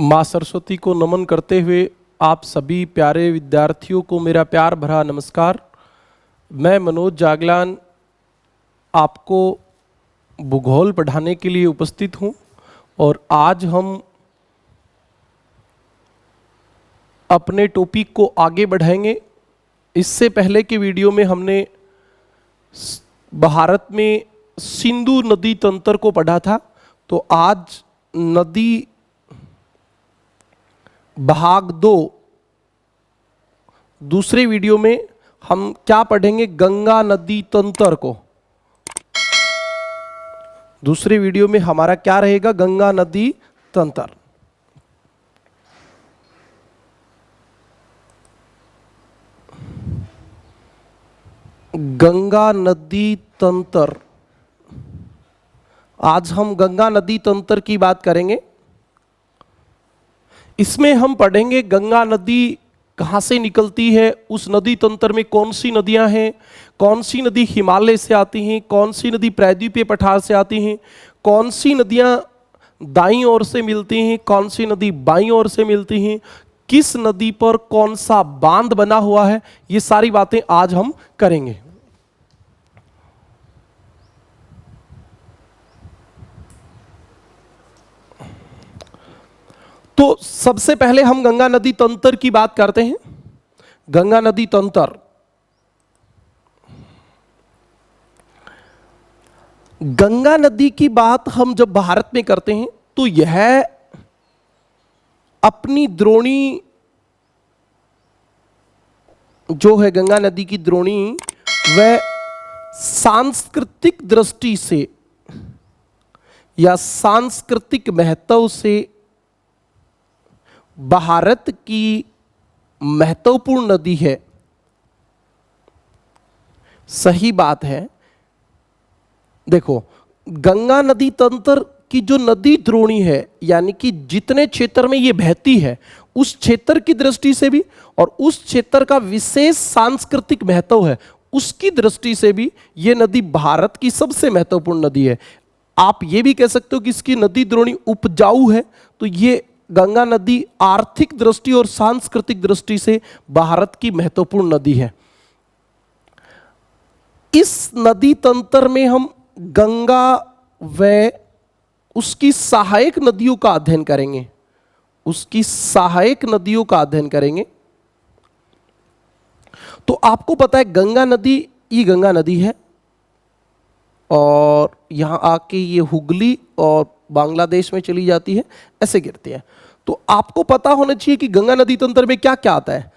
माँ सरस्वती को नमन करते हुए आप सभी प्यारे विद्यार्थियों को मेरा प्यार भरा नमस्कार। मैं मनोज जागलान आपको भूगोल पढ़ाने के लिए उपस्थित हूँ और आज हम अपने टॉपिक को आगे बढ़ाएंगे। इससे पहले के वीडियो में हमने भारत में सिंधु नदी तंत्र को पढ़ा था, तो आज नदी भाग 2 दूसरे वीडियो में हम क्या पढ़ेंगे, गंगा नदी तंत्र को। दूसरे वीडियो में हमारा क्या रहेगा, गंगा नदी तंत्र। गंगा नदी तंत्र, आज हम गंगा नदी तंत्र की बात करेंगे। इसमें हम पढ़ेंगे गंगा नदी कहाँ से निकलती है, उस नदी तंत्र में कौन सी नदियां हैं, कौन सी नदी हिमालय से आती हैं, कौन सी नदी प्रायद्वीपीय पठार से आती हैं, कौन सी नदियां दाईं ओर से मिलती हैं, कौन सी नदी बाईं ओर से मिलती हैं, किस नदी पर कौन सा बांध बना हुआ है, ये सारी बातें आज हम करेंगे। तो सबसे पहले हम गंगा नदी तंत्र की बात करते हैं। गंगा नदी तंत्र, गंगा नदी की बात हम जब भारत में करते हैं तो यह अपनी द्रोणी जो है, गंगा नदी की द्रोणी, वह सांस्कृतिक दृष्टि से या सांस्कृतिक महत्व से भारत की महत्वपूर्ण नदी है। सही बात है। देखो, गंगा नदी तंत्र की जो नदी द्रोणी है, यानी कि जितने क्षेत्र में ये बहती है उस क्षेत्र की दृष्टि से भी और उस क्षेत्र का विशेष सांस्कृतिक महत्व है उसकी दृष्टि से भी ये नदी भारत की सबसे महत्वपूर्ण नदी है। आप ये भी कह सकते हो कि इसकी नदी द्रोणी उपजाऊ है, तो ये गंगा नदी आर्थिक दृष्टि और सांस्कृतिक दृष्टि से भारत की महत्वपूर्ण नदी है। इस नदी तंत्र में हम गंगा व उसकी सहायक नदियों का अध्ययन करेंगे, उसकी सहायक नदियों का अध्ययन करेंगे। तो आपको पता है गंगा नदी, ये गंगा नदी है और यहां आके ये हुगली और बांग्लादेश में चली जाती है, ऐसे गिरती है। तो आपको पता होना चाहिए कि गंगा नदी तंत्र में क्या क्या आता है।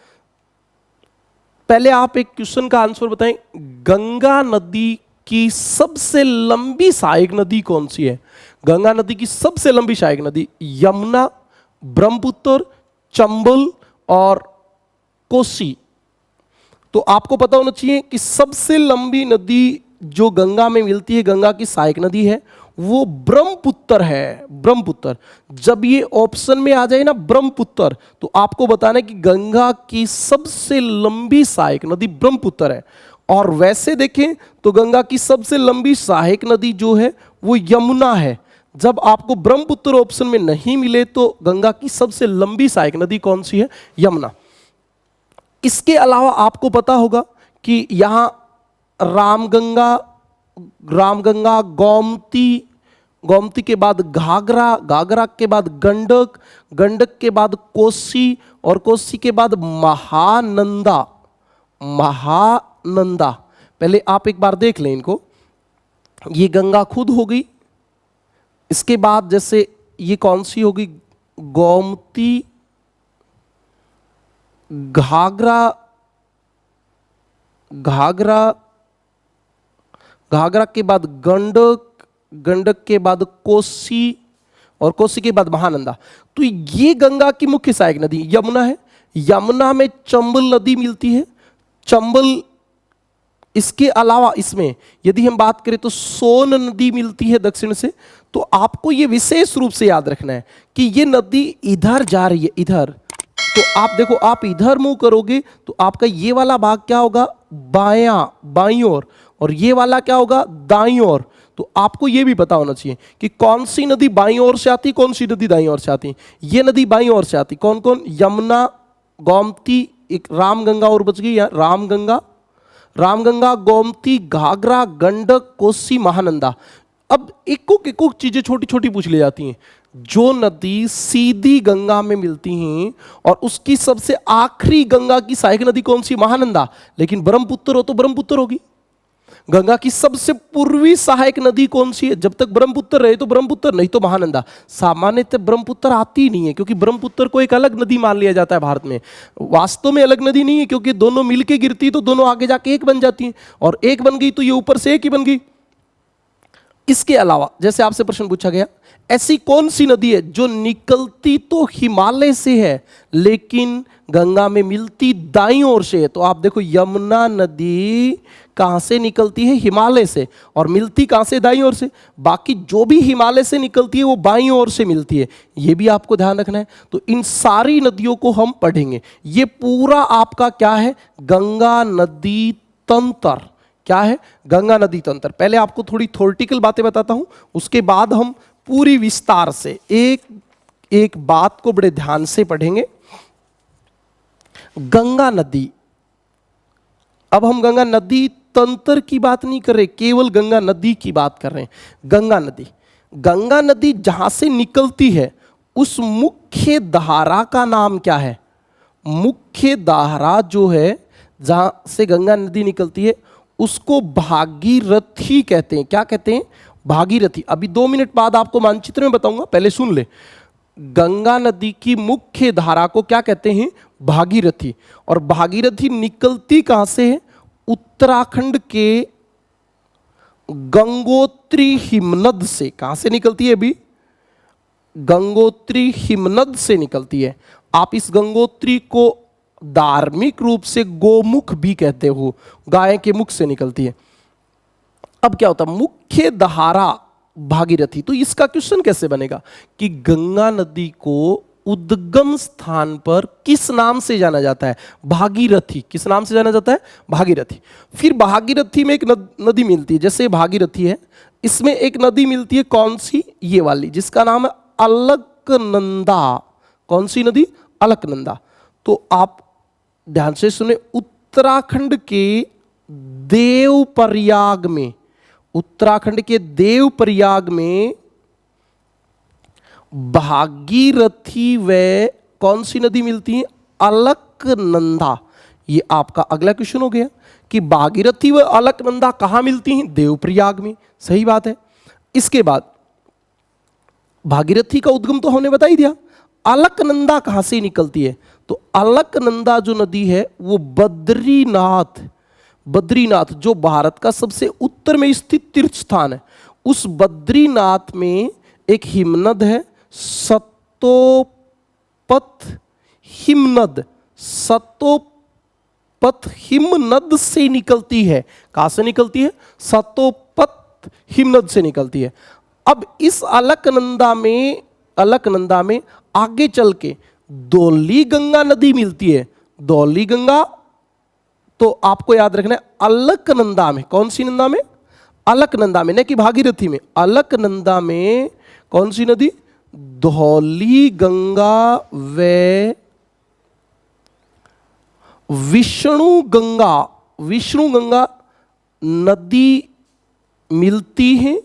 पहले आप एक क्वेश्चन का आंसर बताएं, गंगा नदी की सबसे लंबी सहायक नदी कौन सी है? गंगा नदी की सबसे लंबी सहायक नदी यमुना, ब्रह्मपुत्र, चंबल और कोसी। तो आपको पता होना चाहिए कि सबसे लंबी नदी जो गंगा में मिलती है, गंगा की सहायक नदी है, वो ब्रह्मपुत्र है। ब्रह्मपुत्र, जब ये ऑप्शन में आ जाए ना ब्रह्मपुत्र, तो आपको बताना है कि गंगा की सबसे लंबी सहायक नदी ब्रह्मपुत्र है। और वैसे देखें तो गंगा की सबसे लंबी सहायक नदी जो है वो यमुना है। जब आपको ब्रह्मपुत्र ऑप्शन में नहीं मिले तो गंगा की सबसे लंबी सहायक नदी कौन सी है? यमुना। इसके अलावा आपको पता होगा कि यहां रामगंगा, गोमती, गोमती के बाद घाघरा, घाघरा के बाद गंडक, गंडक के बाद कोसी और कोसी के बाद महानंदा। महानंदा, पहले आप एक बार देख लें इनको। ये गंगा खुद हो गई, इसके बाद जैसे ये कौन सी होगी, गोमती, घाघरा, घाघरा, घाघरा के बाद गंडक, गंडक के बाद कोसी और कोसी के बाद महानंदा। तो ये गंगा की मुख्य सहायक नदी यमुना है। यमुना में चंबल नदी मिलती है, चंबल। इसके अलावा इसमें यदि हम बात करें तो सोन नदी मिलती है दक्षिण से। तो आपको ये विशेष रूप से याद रखना है कि ये नदी इधर जा रही है, इधर। तो आप देखो, आप इधर मुंह करोगे तो आपका ये वाला भाग क्या होगा, बायां, बाईं ओर, और ये वाला क्या होगा, दाईं ओर। तो आपको यह भी पता होना चाहिए कि कौन सी नदी बाईं ओर से आती, कौन सी नदी दाईं ओर से आती। ये नदी बाईं ओर से आती, कौन कौन, यमुना, गोमती, एक रामगंगा और बच गई, रामगंगा, गोमती, घाघरा, गंडक, कोसी, महानंदा। अब एक चीजें छोटी छोटी पूछ ली जाती हैं। जो नदी सीधी गंगा में मिलती हैं और उसकी सबसे आखिरी गंगा की सहायक नदी कौन सी, महानंदा। लेकिन ब्रह्मपुत्र हो तो ब्रह्मपुत्र होगी। गंगा की सबसे पूर्वी सहायक नदी कौन सी है, जब तक ब्रह्मपुत्र रहे तो ब्रह्मपुत्र, नहीं तो महानंदा। सामान्यतः ब्रह्मपुत्र आती ही नहीं है, क्योंकि ब्रह्मपुत्र को एक अलग नदी मान लिया जाता है भारत में। वास्तव में अलग नदी नहीं है, क्योंकि दोनों मिलके गिरती तो दोनों आगे जाके एक बन जाती हैं, और एक बन गई तो ये ऊपर से एक ही बन गई। इसके अलावा जैसे आपसे प्रश्न पूछा गया, ऐसी कौन सी नदी है जो निकलती तो हिमालय से है लेकिन गंगा में मिलती दाईं ओर से है। तो आप देखो, यमुना नदी कहां से निकलती है, हिमालय से, और मिलती कहां से, दाईं ओर से। बाकी जो भी हिमालय से निकलती है वो बाईं ओर से मिलती है, ये भी आपको ध्यान रखना है। तो इन सारी नदियों को हम पढ़ेंगे। ये पूरा आपका क्या है, गंगा नदी तंत्र। क्या है, गंगा नदी तंत्र। पहले आपको थोड़ी थ्योरेटिकल बातें बताता हूं, उसके बाद हम पूरी विस्तार से एक एक बात को बड़े ध्यान से पढ़ेंगे। गंगा नदी, अब हम गंगा नदी तंत्र की बात नहीं कर रहे, केवल गंगा नदी की बात कर रहे हैं। गंगा नदी जहां से निकलती है उस मुख्य धारा का नाम क्या है। मुख्य धारा जो है जहां से गंगा नदी निकलती है उसको भागीरथी कहते हैं। क्या कहते हैं, भागीरथी। अभी 2 मिनट बाद आपको मानचित्र में बताऊंगा, पहले सुन ले। गंगा नदी की मुख्य धारा को क्या कहते हैं, भागीरथी। और भागीरथी निकलती कहां से है, उत्तराखंड के गंगोत्री हिमनद से। कहां से निकलती है अभी, गंगोत्री हिमनद से निकलती है। आप इस गंगोत्री को धार्मिक रूप से गोमुख भी कहते हो, गाय के मुख से निकलती है। अब क्या होता है, मुख्य धारा भागीरथी। तो इसका क्वेश्चन कैसे बनेगा कि गंगा नदी को उद्गम स्थान पर किस नाम से जाना जाता है, भागीरथी। किस नाम से जाना जाता है, भागीरथी। फिर भागीरथी में एक नदी मिलती है, जैसे भागीरथी है, इसमें एक नदी मिलती है, कौन सी, ये वाली, जिसका नाम है अलकनंदा। कौन सी नदी, अलकनंदा। तो आप ध्यान से सुने, उत्तराखंड के देवप्रयाग में, उत्तराखंड के देवप्रयाग में भागीरथी व कौन सी नदी मिलती है, अलकनंदा। ये आपका अगला क्वेश्चन हो गया कि भागीरथी व अलकनंदा कहां मिलती हैं, देवप्रयाग में। सही बात है। इसके बाद भागीरथी का उद्गम तो हमने बता ही दिया। अलकनंदा कहां से निकलती है, तो अलकनंदा जो नदी है वो बद्रीनाथ जो भारत का सबसे उत्तर में स्थित तीर्थ स्थान है, उस बद्रीनाथ में एक हिमनद है, सतोपत हिमनद। सतोपत हिमनद से निकलती है। कहां से निकलती है, सतोपत हिमनद से निकलती है। अब इस अलकनंदा में आगे चल के धौली गंगा नदी मिलती है। धौली गंगा तो आपको याद रखना है अलकनंदा में। कौन सी नंदा में, अलकनंदा में, नहीं कि भागीरथी में। अलकनंदा में कौन सी नदी, धौली गंगा व विष्णु गंगा नदी मिलती है,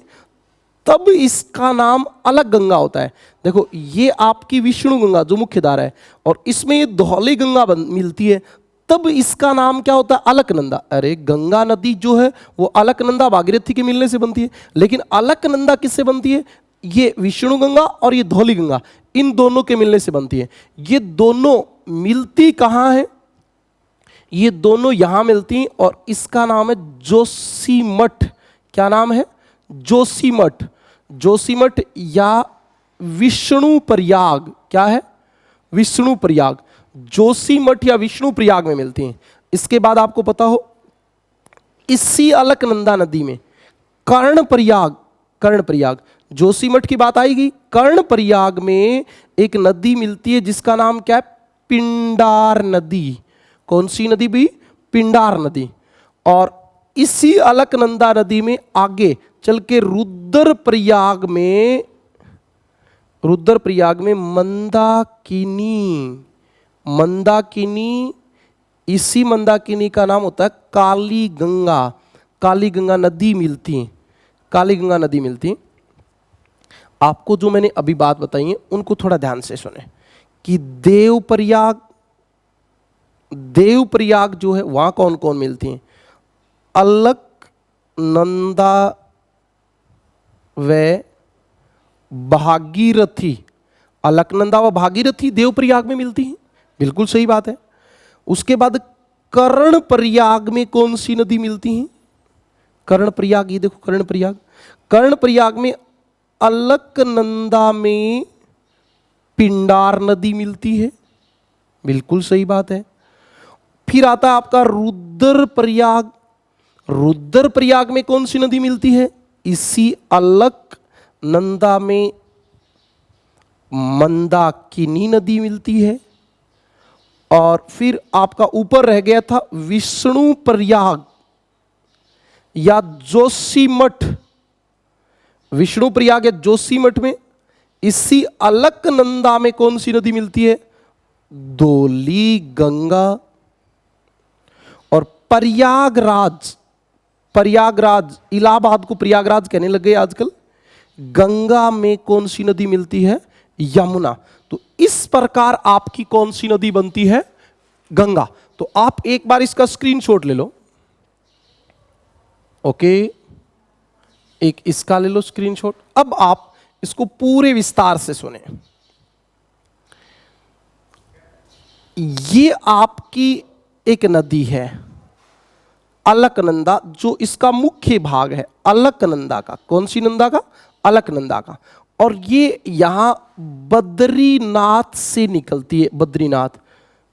तब इसका नाम अलग गंगा होता है। देखो, ये आपकी विष्णु गंगा जो मुख्य धारा है, और इसमें ये धौली गंगा मिलती है, तब इसका नाम क्या होता है, अलकनंदा। अरे गंगा नदी जो है वो अलकनंदा भागीरथी के मिलने से बनती है, लेकिन अलकनंदा किससे बनती है, ये विष्णु गंगा और ये धौली गंगा, इन दोनों के मिलने से बनती है। ये दोनों मिलती कहां है, ये दोनों यहां मिलती हैं, और इसका नाम है जोशीमठ। क्या नाम है, जोशीमठ या विष्णु प्रयाग। क्या है, विष्णु प्रयाग। जोशीमठ या विष्णु प्रयाग में मिलती हैं। इसके बाद आपको पता हो, इसी अलकनंदा नदी में कर्णप्रयाग, जोशीमठ की बात आएगी, कर्णप्रयाग में एक नदी मिलती है जिसका नाम क्या है, पिंडार नदी। कौन सी नदी भी, पिंडार नदी। और इसी अलकनंदा नदी में आगे चल के रुद्रप्रयाग में मंदाकिनी, इसी मंदाकिनी का नाम होता है काली गंगा नदी मिलती है, काली गंगा नदी मिलती है। आपको जो मैंने अभी बात बताई है उनको थोड़ा ध्यान से सुने कि देवप्रयाग जो है वहां कौन कौन मिलती हैं? अलकनंदा व भागीरथी, अलकनंदा व भागीरथी देवप्रयाग में मिलती हैं, बिल्कुल सही बात है। उसके बाद कर्णप्रयाग में कौन सी नदी मिलती है? कर्णप्रयाग, ये देखो कर्णप्रयाग में अलकनंदा में पिंडार नदी मिलती है, बिल्कुल सही बात है। फिर आता है आपका रुद्रप्रयाग में कौन सी नदी मिलती है? इसी अलकनंदा में मंदाकिनी नदी मिलती है। और फिर आपका ऊपर रह गया था विष्णुप्रयाग या जोशीमठ, विष्णुप्रयाग या जोशीमठ में इसी अलकनंदा में कौन सी नदी मिलती है? धौली गंगा। और प्रयागराज, इलाहाबाद को प्रयागराज कहने लगे आजकल। गंगा में कौन सी नदी मिलती है? यमुना। तो इस प्रकार आपकी कौन सी नदी बनती है? गंगा। तो आप एक बार इसका स्क्रीनशॉट ले लो। ओके, एक इसका ले लो स्क्रीनशॉट। अब आप इसको पूरे विस्तार से सुने। ये आपकी एक नदी है अलकनंदा, जो इसका मुख्य भाग है अलकनंदा का। कौन सी नंदा का? अलकनंदा का। और ये यहां बद्रीनाथ से निकलती है,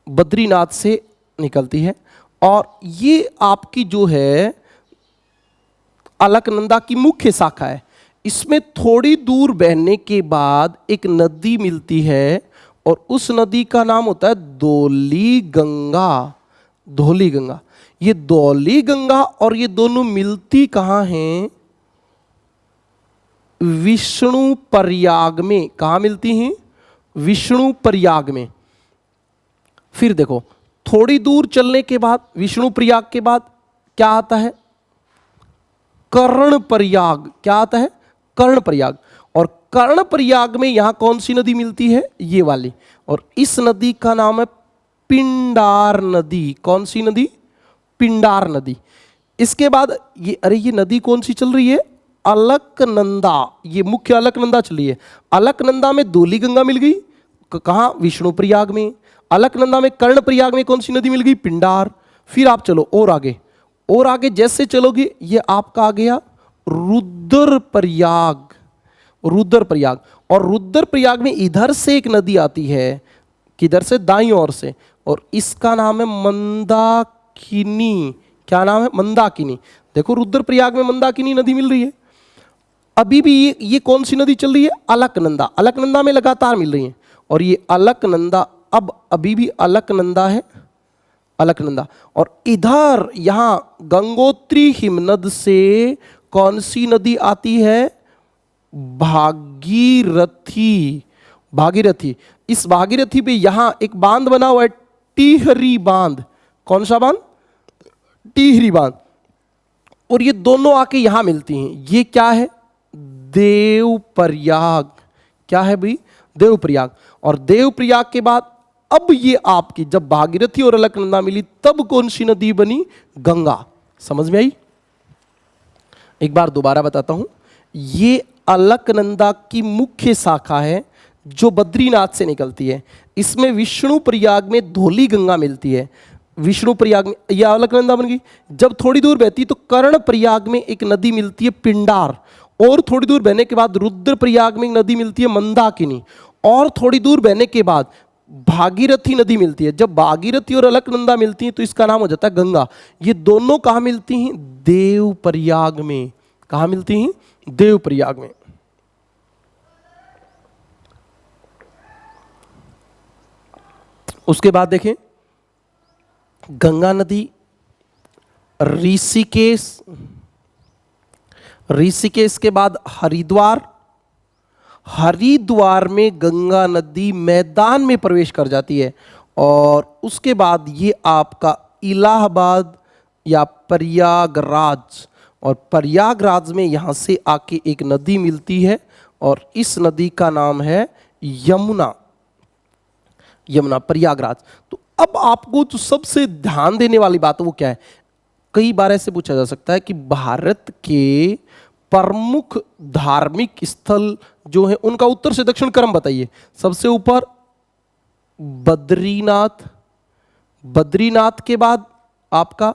बद्रीनाथ से निकलती है। और ये आपकी जो है अलकनंदा की मुख्य शाखा है। इसमें थोड़ी दूर बहने के बाद एक नदी मिलती है और उस नदी का नाम होता है धौली गंगा। ये धौली गंगा और ये दोनों मिलती कहां हैं? विष्णुप्रयाग में। कहां मिलती हैं? विष्णुप्रयाग में। फिर देखो, थोड़ी दूर चलने के बाद विष्णुप्रयाग के बाद क्या आता है? कर्णप्रयाग। क्या आता है? कर्णप्रयाग। और कर्णप्रयाग में यहां कौन सी नदी मिलती है? ये वाली। और इस नदी का नाम है पिंडार नदी। कौन सी नदी? पिंडार नदी। इसके बाद ये नदी कौन सी चल रही है? अलकनंदा। ये मुख्य अलकनंदा चल रही है। अलकनंदा में धौली गंगा मिल गई, कहां? विष्णुप्रयाग में। अलकनंदा में कर्णप्रयाग में कौन सी नदी मिल गई? पिंडार। फिर आप चलो और आगे जैसे चलोगे ये आपका आ गया रुद्रप्रयाग। और रुद्रप्रयाग में इधर से एक नदी आती है, किधर से? दाईं ओर से। और इसका नाम है मंदाकिनी। क्या नाम है? मंदाकिनी। देखो रुद्रप्रयाग में मंदाकिनी नदी मिल रही है। अभी भी ये कौन सी नदी चल रही है? अलकनंदा में लगातार मिल रही है। और ये अलकनंदा अब अभी भी अलकनंदा है, अलकनंदा। और इधर यहां गंगोत्री हिमनद से कौन सी नदी आती है? भागीरथी। इस भागीरथी पे यहां एक बांध बना हुआ है, टिहरी बांध। कौन सा बांध? टिहरी बांध। और ये दोनों आके यहां मिलती हैं। ये क्या है? देवप्रयाग। क्या है भाई? देवप्रयाग। और देवप्रयाग के बाद अब ये आपकी जब भागीरथी और अलकनंदा मिली तब कौन सी नदी बनी? गंगा। समझ में आई? एक बार दोबारा बताता हूं। ये अलकनंदा की मुख्य शाखा है जो बद्रीनाथ से निकलती है। इसमें विष्णुप्रयाग में धौली गंगा मिलती है। विष्णुप्रयाग में यह अलकनंदा बन गई। जब थोड़ी दूर बहती तो कर्णप्रयाग में एक नदी मिलती है पिंडार। और थोड़ी दूर बहने के बाद रुद्रप्रयाग में एक नदी मिलती है मंदाकिनी। और थोड़ी दूर बहने के बाद भागीरथी नदी मिलती है। जब भागीरथी और अलकनंदा मिलती हैं तो इसका नाम हो जाता है गंगा। ये दोनों कहां मिलती हैं? देवप्रयाग में। कहां मिलती हैं? देवप्रयाग में। उसके बाद देखें, गंगा नदी ऋषिकेश, ऋषिकेश के बाद हरिद्वार, हरिद्वार में गंगा नदी मैदान में प्रवेश कर जाती है और उसके बाद ये आपका इलाहाबाद या प्रयागराज, और प्रयागराज में यहाँ से आके एक नदी मिलती है और इस नदी का नाम है यमुना, यमुना प्रयागराज। तो अब आपको जो सबसे ध्यान देने वाली बात है वो क्या है, कई बार ऐसे पूछा जा सकता है कि भारत के प्रमुख धार्मिक स्थल जो है उनका उत्तर से दक्षिण क्रम बताइए। सबसे ऊपर बद्रीनाथ, बद्रीनाथ के बाद आपका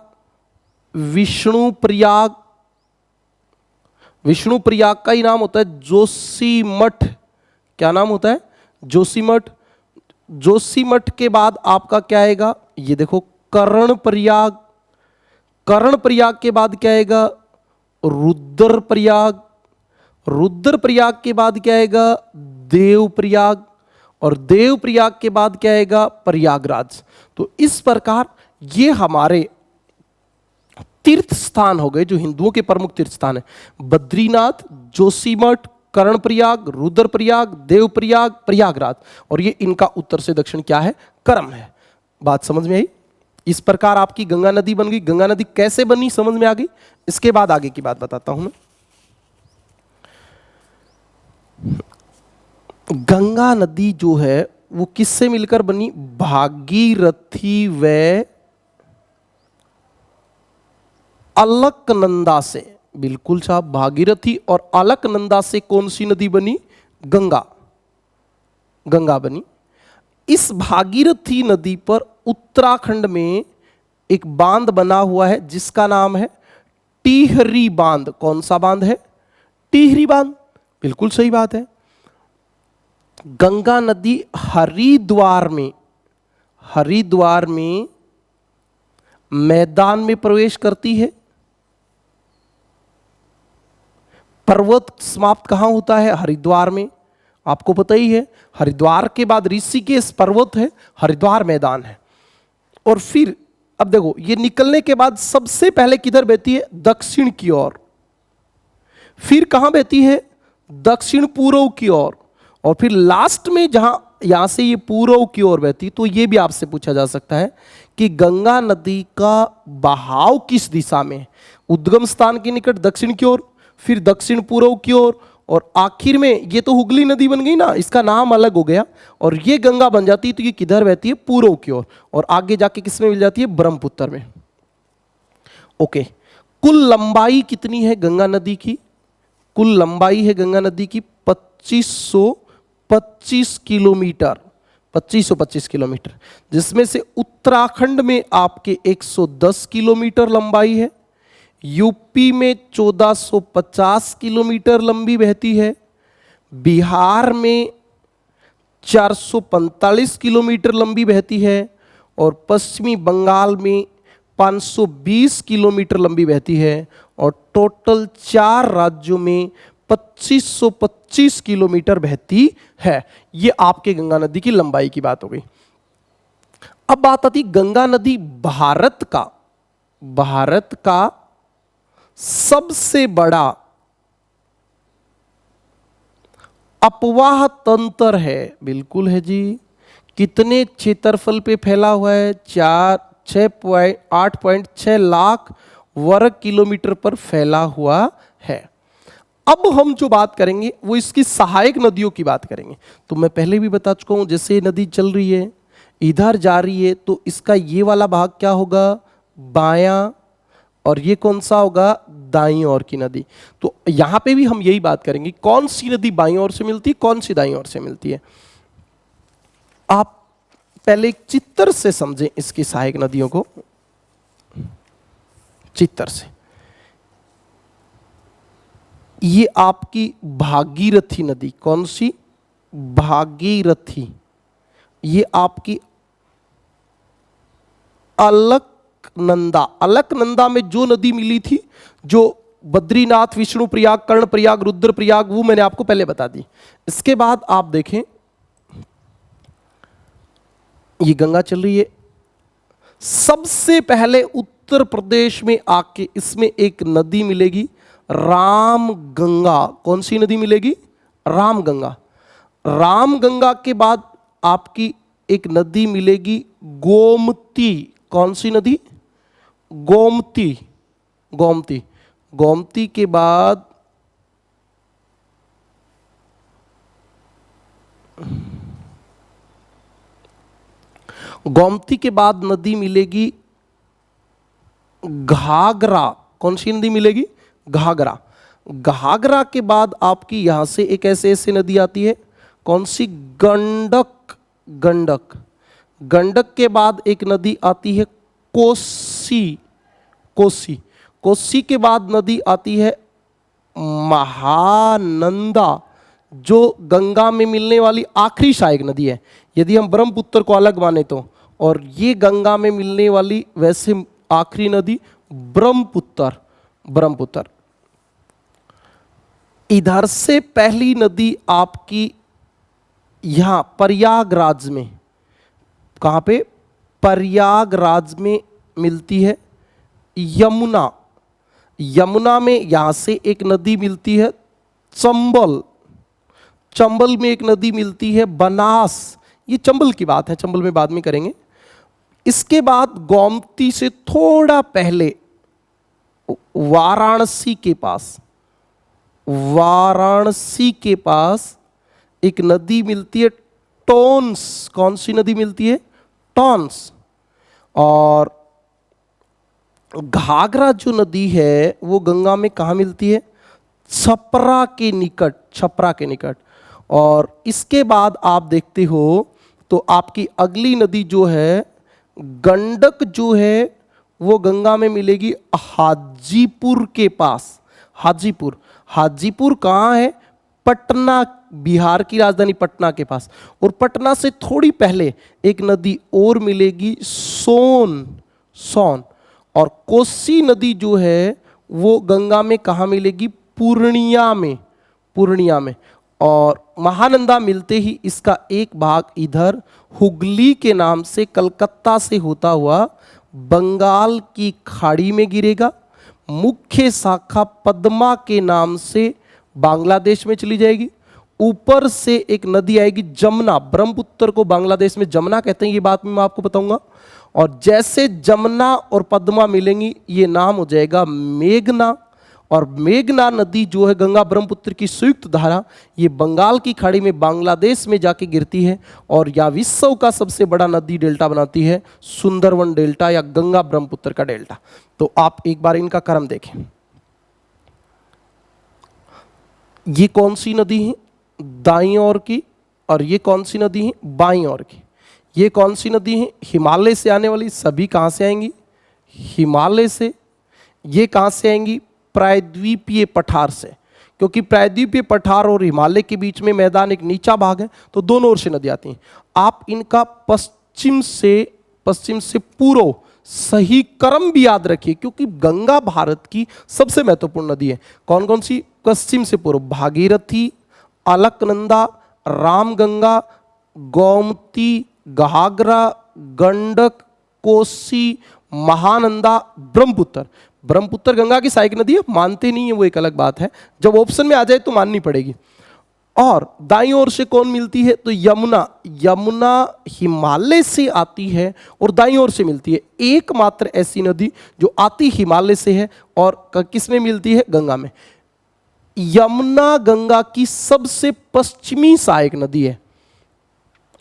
विष्णु प्रयाग, विष्णु प्रयाग का ही नाम होता है जोशीमठ, क्या नाम होता है, जोशीमठ। जोशीमठ के बाद आपका क्या आएगा, ये देखो कर्णप्रयाग, कर्णप्रयाग के बाद क्या आएगा, रुद्रप्रयाग, रुद्रप्रयाग के बाद क्या आएगा, देवप्रयाग, और देवप्रयाग के बाद क्या आएगा, प्रयागराज। तो इस प्रकार ये हमारे तीर्थ स्थान हो गए जो हिंदुओं के प्रमुख तीर्थ स्थान है। बद्रीनाथ, जोशीमठ, कर्णप्रयाग, रुद्रप्रयाग, देवप्रयाग, प्रयागराज, और ये इनका उत्तर से दक्षिण क्या है, क्रम है। बात समझ में आई। इस प्रकार आपकी गंगा नदी बन गई। गंगा नदी कैसे बनी समझ में आ गई। इसके बाद आगे की बात बताता हूं मैं। गंगा नदी जो है वो किससे मिलकर बनी, भागीरथी व अलकनंदा से। बिल्कुल साहब, भागीरथी और अलकनंदा से कौन सी नदी बनी, गंगा, गंगा बनी। इस भागीरथी नदी पर उत्तराखंड में एक बांध बना हुआ है जिसका नाम है टिहरी बांध। कौन सा बांध है, टिहरी बांध, बिल्कुल सही बात है। गंगा नदी हरिद्वार में, हरिद्वार में मैदान में प्रवेश करती है। पर्वत समाप्त कहां होता है, हरिद्वार में, आपको पता ही है। हरिद्वार के बाद ऋषिकेश पर्वत है, हरिद्वार मैदान है। और फिर अब देखो ये निकलने के बाद सबसे पहले किधर बहती है, दक्षिण की ओर, फिर कहां बहती है, दक्षिण पूर्व की ओर, और फिर लास्ट में जहां यहां से ये पूर्व की ओर बहती। तो ये भी आपसे पूछा जा सकता है कि गंगा नदी का बहाव किस दिशा में, उद्गम स्थान के निकट दक्षिण की ओर, फिर दक्षिण पूर्व की ओर, और आखिर में ये तो हुगली नदी बन गई ना, इसका नाम अलग हो गया, और ये गंगा बन जाती है तो ये किधर बहती है, पूर्व की ओर, और आगे जाके किस में मिल जाती है, ब्रह्मपुत्र में। ओके, कुल लंबाई कितनी है गंगा नदी की, कुल लंबाई है गंगा नदी की 2525 किलोमीटर, 2525 किलोमीटर, जिसमें से उत्तराखंड में आपके 110 किलोमीटर लंबाई है, यूपी में 1450 किलोमीटर लंबी बहती है, बिहार में 445 किलोमीटर लंबी बहती है, और पश्चिमी बंगाल में 520 किलोमीटर लंबी बहती है, और टोटल 4 राज्यों में 2525 किलोमीटर बहती है। ये आपके गंगा नदी की लंबाई की बात हो गई। अब बात आती गंगा नदी भारत का सबसे बड़ा अपवाह तंत्र है। बिल्कुल है जी। कितने क्षेत्रफल पे फैला हुआ है, 8.6 लाख वर्ग किलोमीटर पर फैला हुआ है। अब हम जो बात करेंगे वो इसकी सहायक नदियों की बात करेंगे। तो मैं पहले भी बता चुका हूं, जैसे नदी चल रही है इधर जा रही है तो इसका ये वाला भाग क्या होगा, बायां, और ये कौन सा होगा, दाईं ओर की नदी। तो यहां पे भी हम यही बात करेंगे, कौन सी नदी बाईं ओर से मिलती है, कौन सी दाईं ओर से मिलती है। आप पहले एक चित्र से समझें इसकी सहायक नदियों को, चित्र से। ये आपकी भागीरथी नदी, कौन सी, भागीरथी। ये आपकी अलकनंदा, अलकनंदा में जो नदी मिली थी, जो बद्रीनाथ, विष्णु प्रयाग, कर्ण प्रयाग, रुद्र प्रयाग, वो मैंने आपको पहले बता दी। इसके बाद आप देखें ये गंगा चल रही है, सबसे पहले उत्तर प्रदेश में आके इसमें एक नदी मिलेगी रामगंगा। कौन सी नदी मिलेगी? रामगंगा। रामगंगा के बाद आपकी एक नदी मिलेगी गोमती। कौन सी नदी? गोमती। गोमती। गोमती के बाद नदी मिलेगी घाघरा। कौन सी नदी मिलेगी? घाघरा। घाघरा के बाद आपकी यहां से एक ऐसे नदी आती है, कौन सी? गंडक। गंडक। गंडक के बाद एक नदी आती है कोसी। कोसी। कोसी के बाद नदी आती है महानंदा, जो गंगा में मिलने वाली आखिरी सहायक नदी है, यदि हम ब्रह्मपुत्र को अलग माने तो। और ये गंगा में मिलने वाली वैसे आखिरी नदी ब्रह्मपुत्र। ब्रह्मपुत्र। इधर से पहली नदी आपकी यहां प्रयागराज में, कहां पे? प्रयागराज में मिलती है यमुना। यमुना में यहां से एक नदी मिलती है चंबल। चंबल में एक नदी मिलती है बनास। ये चंबल की बात है, चंबल में बाद में करेंगे। इसके बाद गोमती से थोड़ा पहले वाराणसी के पास, वाराणसी के पास एक नदी मिलती है टोंस। कौन सी नदी मिलती है? टोंस। और घाघरा जो नदी है वो गंगा में कहाँ मिलती है? छपरा के निकट। छपरा के निकट। और इसके बाद आप देखते हो तो आपकी अगली नदी जो है गंडक, जो है वो गंगा में मिलेगी हाजीपुर के पास। हाजीपुर। हाजीपुर कहाँ है? पटना, बिहार की राजधानी पटना के पास। और पटना से थोड़ी पहले एक नदी और मिलेगी सोन। सोन। और कोसी नदी जो है वो गंगा में कहाँ मिलेगी? पूर्णिया में। पूर्णिया में। और महानंदा मिलते ही इसका एक भाग इधर हुगली के नाम से कलकत्ता से होता हुआ बंगाल की खाड़ी में गिरेगा। मुख्य शाखा पद्मा के नाम से बांग्लादेश में चली जाएगी। ऊपर से एक नदी आएगी जमुना। ब्रह्मपुत्र को बांग्लादेश में जमुना कहते हैं, ये बात मैं आपको बताऊंगा। और जैसे जमुना और पद्मा मिलेंगी ये नाम हो जाएगा मेघना। और मेघना नदी जो है गंगा ब्रह्मपुत्र की संयुक्त धारा, ये बंगाल की खाड़ी में बांग्लादेश में जाके गिरती है और या विश्व का सबसे बड़ा नदी डेल्टा बनाती है सुंदरवन डेल्टा या गंगा ब्रह्मपुत्र का डेल्टा। तो आप एक बार इनका क्रम देखें। ये कौन सी नदी है? दाईं ओर की। और ये कौन सी नदी है? बाईं ओर की। ये कौन सी नदी है? हिमालय से आने वाली। सभी कहां से आएंगी? हिमालय से। ये कहां से आएंगी? प्रायद्वीपीय पठार से, क्योंकि प्रायद्वीपीय पठार और हिमालय के बीच में मैदान एक नीचा भाग है, तो दोनों ओर से नदी आती हैं। आप इनका पश्चिम से पूर्व सही क्रम भी याद रखिए, क्योंकि गंगा भारत की सबसे महत्वपूर्ण नदी है। कौन कौन सी? पश्चिम से पूर्व भागीरथी, अलकनंदा, रामगंगा, गोमती, घाघरा, गंडक, कोसी, महानंदा, ब्रह्मपुत्र। ब्रह्मपुत्र गंगा की सहायक नदी है, मानते नहीं है वो एक अलग बात है, जब ऑप्शन में आ जाए तो माननी पड़ेगी। और दाईं ओर से कौन मिलती है? तो यमुना। यमुना हिमालय से आती है और दाईं ओर से मिलती है। एकमात्र ऐसी नदी जो आती हिमालय से है और किस में मिलती है? गंगा में। यमुना गंगा की सबसे पश्चिमी सहायक नदी है।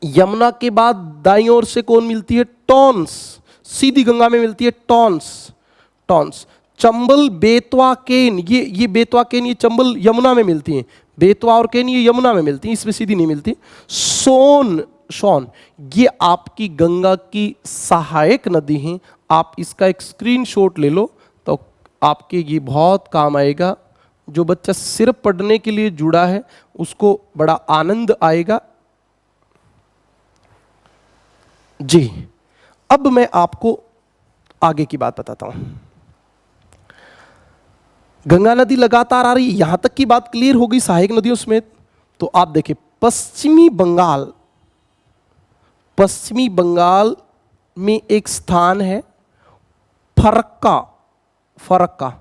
यमुना के बाद दाईं ओर से कौन मिलती है? टॉन्स। सीधी गंगा में मिलती है टॉन्स। टॉन्स। चंबल, बेतवा, केन, ये बेतवा, केन, ये चंबल यमुना में मिलती हैं। बेतवा और केन ये यमुना में मिलती हैं, इसमें सीधी नहीं मिलती। सोन, ये आपकी गंगा की सहायक नदी हैं। आप इसका एक स्क्रीनशॉट ले लो तो आपके ये बहुत काम आएगा। जो बच्चा सिर्फ पढ़ने के लिए जुड़ा है उसको बड़ा आनंद आएगा। जी, अब मैं आपको आगे की बात बताता हूं। गंगा नदी लगातार आ रही, यहां तक की बात क्लियर हो गई सहायक नदियों समेत। तो आप देखिए पश्चिमी बंगाल में एक स्थान है फरक्का, फरक्का।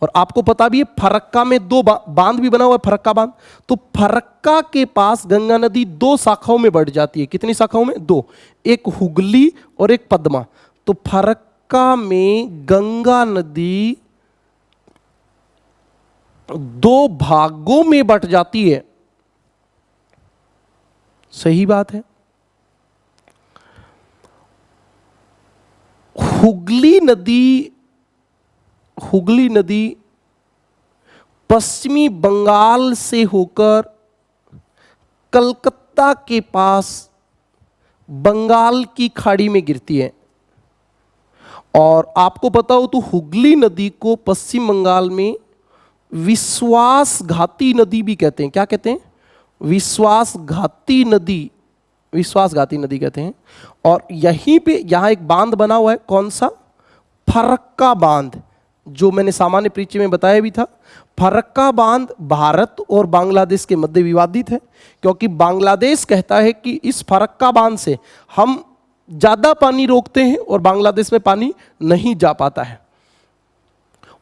और आपको पता भी है फरक्का में दो बांध भी बना हुआ है, फरक्का बांध। तो फरक्का के पास गंगा नदी दो शाखाओं में बढ़ जाती है। कितनी शाखाओं में? दो, एक हुगली और एक पद्मा। तो फरक्का में गंगा नदी दो भागों में बट जाती है। सही बात है। हुगली नदी पश्चिमी बंगाल से होकर कलकत्ता के पास बंगाल की खाड़ी में गिरती है। और आपको पता हो तो हुगली नदी को पश्चिम बंगाल में विश्वासघाती नदी भी कहते हैं। क्या कहते हैं? विश्वासघाती नदी कहते हैं। और यहीं पे यहां एक बांध बना हुआ है। कौन सा? फरक्का बांध, जो मैंने सामान्य परिचय में बताया भी था। फरक्का बांध भारत और बांग्लादेश के मध्य विवादित है, क्योंकि बांग्लादेश कहता है कि इस फरक्का बांध से हम ज्यादा पानी रोकते हैं और बांग्लादेश में पानी नहीं जा पाता है।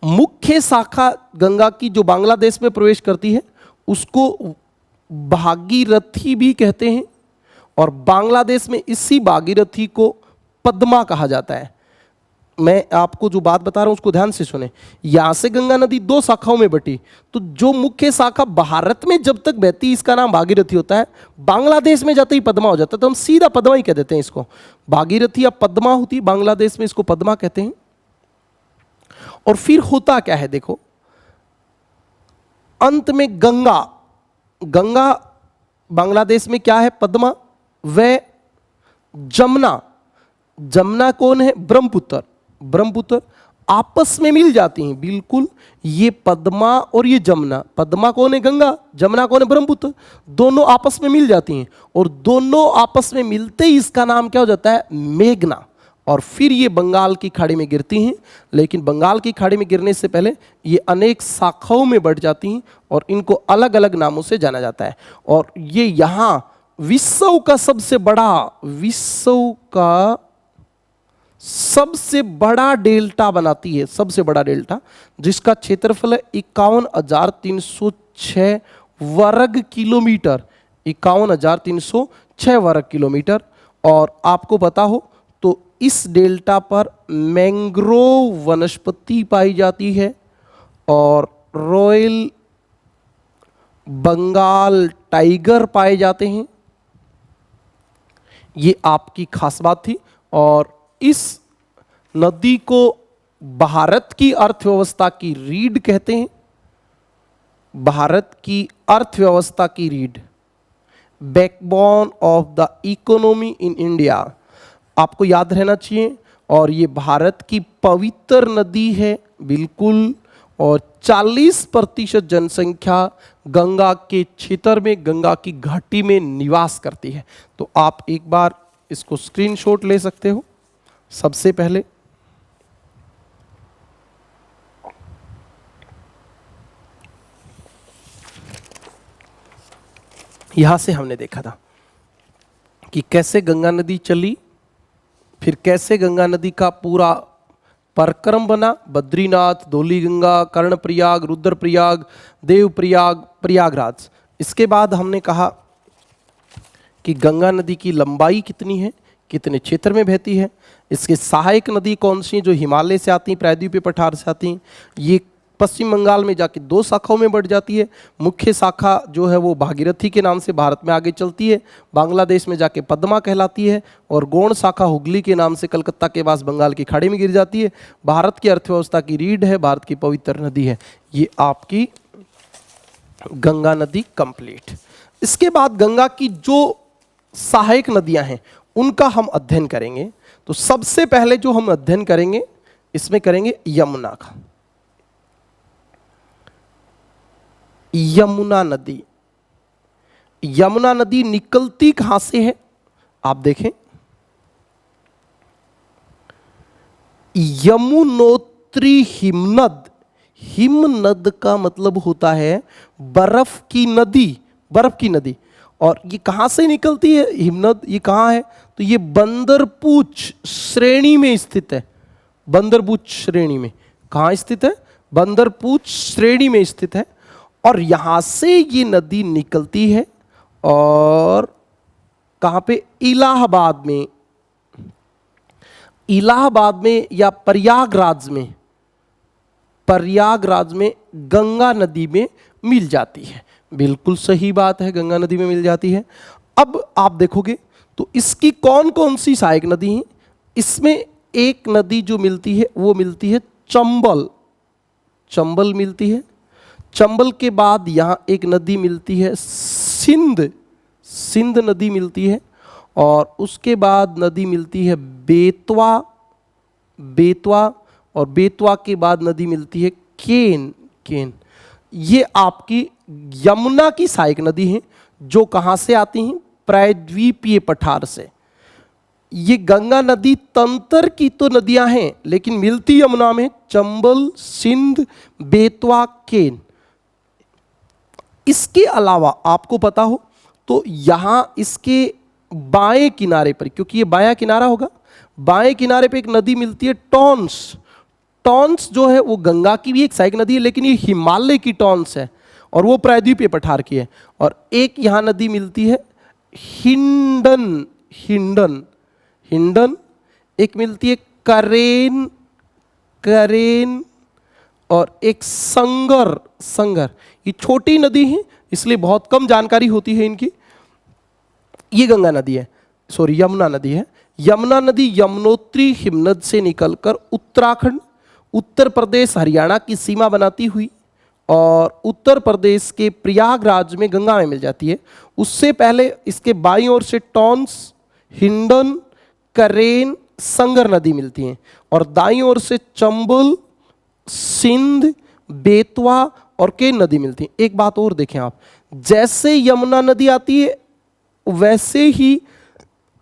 मुख्य शाखा गंगा की जो बांग्लादेश में प्रवेश करती है उसको भागीरथी भी कहते हैं, और बांग्लादेश में इसी भागीरथी को पद्मा कहा जाता है। मैं आपको जो बात बता रहा हूं उसको ध्यान से सुने। यहां से गंगा नदी दो शाखाओं में बटी, तो जो मुख्य शाखा भारत में जब तक बहती इसका नाम भागीरथी होता है, बांग्लादेश में जाते ही पद्मा हो जाता है। तो हम सीधा पद्मा ही कह देते हैं इसको। भागीरथी या पद्मा होती, बांग्लादेश में इसको पद्मा कहते हैं। और फिर होता क्या है देखो, अंत में गंगा बांग्लादेश में क्या है? पद्मा। व जमुना कौन है? ब्रह्मपुत्र आपस में मिल जाती हैं। बिल्कुल, ये पद्मा और ये जमुना। पद्मा कौन है? गंगा। जमुना कौन है? ब्रह्मपुत्र। दोनों आपस में मिल जाती हैं, और दोनों आपस में मिलते ही इसका नाम क्या हो जाता है? मेघना। और फिर ये बंगाल की खाड़ी में गिरती हैं। लेकिन बंगाल की खाड़ी में गिरने से पहले ये अनेक शाखाओं में बढ़ जाती हैं, और इनको अलग अलग नामों से जाना जाता है। और ये यहाँ विश्व का सबसे बड़ा डेल्टा बनाती है। सबसे बड़ा डेल्टा, जिसका क्षेत्रफल है 51,306 वर्ग किलोमीटर। 51,306 वर्ग किलोमीटर। और आपको पता हो तो इस डेल्टा पर मैंग्रोव वनस्पति पाई जाती है, और रॉयल बंगाल टाइगर पाए जाते हैं। ये आपकी खास बात थी। और इस नदी को भारत की अर्थव्यवस्था की रीढ़ कहते हैं। भारत की अर्थव्यवस्था की रीढ़, backbone of the economy in India, आपको याद रहना चाहिए। और ये भारत की पवित्र नदी है, बिल्कुल। और 40% जनसंख्या गंगा के क्षेत्र में, गंगा की घाटी में निवास करती है। तो आप एक बार इसको स्क्रीनशॉट ले सकते हो। सबसे पहले यहां से हमने देखा था कि कैसे गंगा नदी चली, फिर कैसे गंगा नदी का पूरा परक्रम बना। बद्रीनाथ, धौलीगंगा, कर्णप्रयाग, रुद्रप्रयाग, देवप्रयाग, प्रयागराज। इसके बाद हमने कहा कि गंगा नदी की लंबाई कितनी है, कितने क्षेत्र में बहती है। इसके सहायक नदी कौन सी हैं? जो हिमालय से आती हैं, प्रायद्वीपीय पठार से आती हैं। ये पश्चिम बंगाल में जाके दो शाखाओं में बढ़ जाती है। मुख्य शाखा जो है वो भागीरथी के नाम से भारत में आगे चलती है, बांग्लादेश में जाके पद्मा कहलाती है, और गौण शाखा हुगली के नाम से कलकत्ता के पास बंगाल की खाड़ी में गिर जाती है। भारत की अर्थव्यवस्था की रीढ़ है, भारत की पवित्र नदी है। ये आपकी गंगा नदी कंप्लीट। इसके बाद गंगा की जो सहायक नदियां हैं उनका हम अध्ययन करेंगे। तो सबसे पहले जो हम अध्ययन करेंगे इसमें करेंगे यमुना का। यमुना नदी निकलती कहां से है? आप देखें, यमुनोत्री हिमनद। हिमनद का मतलब होता है बर्फ की नदी। और ये कहां से निकलती है हिमनद? ये कहां है? तो ये बंदरपूछ श्रेणी में स्थित है। बंदरपूछ श्रेणी में। कहाँ स्थित है? बंदरपूछ श्रेणी में स्थित है। और यहां से ये नदी निकलती है और कहां पे? इलाहाबाद में, इलाहाबाद में या प्रयागराज में गंगा नदी में मिल जाती है। बिल्कुल सही बात है, गंगा नदी में मिल जाती है। अब आप देखोगे तो इसकी कौन कौन सी सहायक नदी हैं? इसमें एक नदी जो मिलती है वो मिलती है चंबल, चंबल मिलती है। चंबल के बाद यहां एक नदी मिलती है सिंध, सिंध नदी मिलती है। और उसके बाद नदी मिलती है बेतवा, बेतवा। और बेतवा के बाद नदी मिलती है केन, केन। ये आपकी यमुना की सहायक नदी हैं जो कहां से आती हैं? प्रायद्वीपीय पठार से। ये गंगा नदी तंत्र की तो नदियां हैं लेकिन मिलती यमुना में चंबल, सिंध, बेतवा, केन। इसके अलावा आपको पता हो तो यहां इसके बाएं किनारे पर, क्योंकि ये बायां किनारा होगा, बाएं किनारे पे एक नदी मिलती है टॉन्स। टॉन्स जो है वो गंगा की भी एक सहायक नदी है लेकिन ये हिमालय की टॉन्स है और वो प्रायद्वीपीय पठार की है। और एक यहां नदी मिलती है हिंडन, हिंडन, हिंडन। एक मिलती है करेन, करेन। और एक संगर, संगर। ये छोटी नदी है इसलिए बहुत कम जानकारी होती है इनकी। ये गंगा नदी है, सॉरी यमुना नदी है। यमुना नदी यमुनोत्री हिमनद से निकलकर उत्तराखंड, उत्तर प्रदेश, हरियाणा की सीमा बनाती हुई और उत्तर प्रदेश के प्रयागराज में गंगा में मिल जाती है। उससे पहले इसके बाईं ओर से टॉन्स, हिंडन, करेन, संगर नदी मिलती हैं और दाईं ओर से चंबल, सिंध, बेतवा और केन नदी मिलती है। एक बात और देखें आप, जैसे यमुना नदी आती है वैसे ही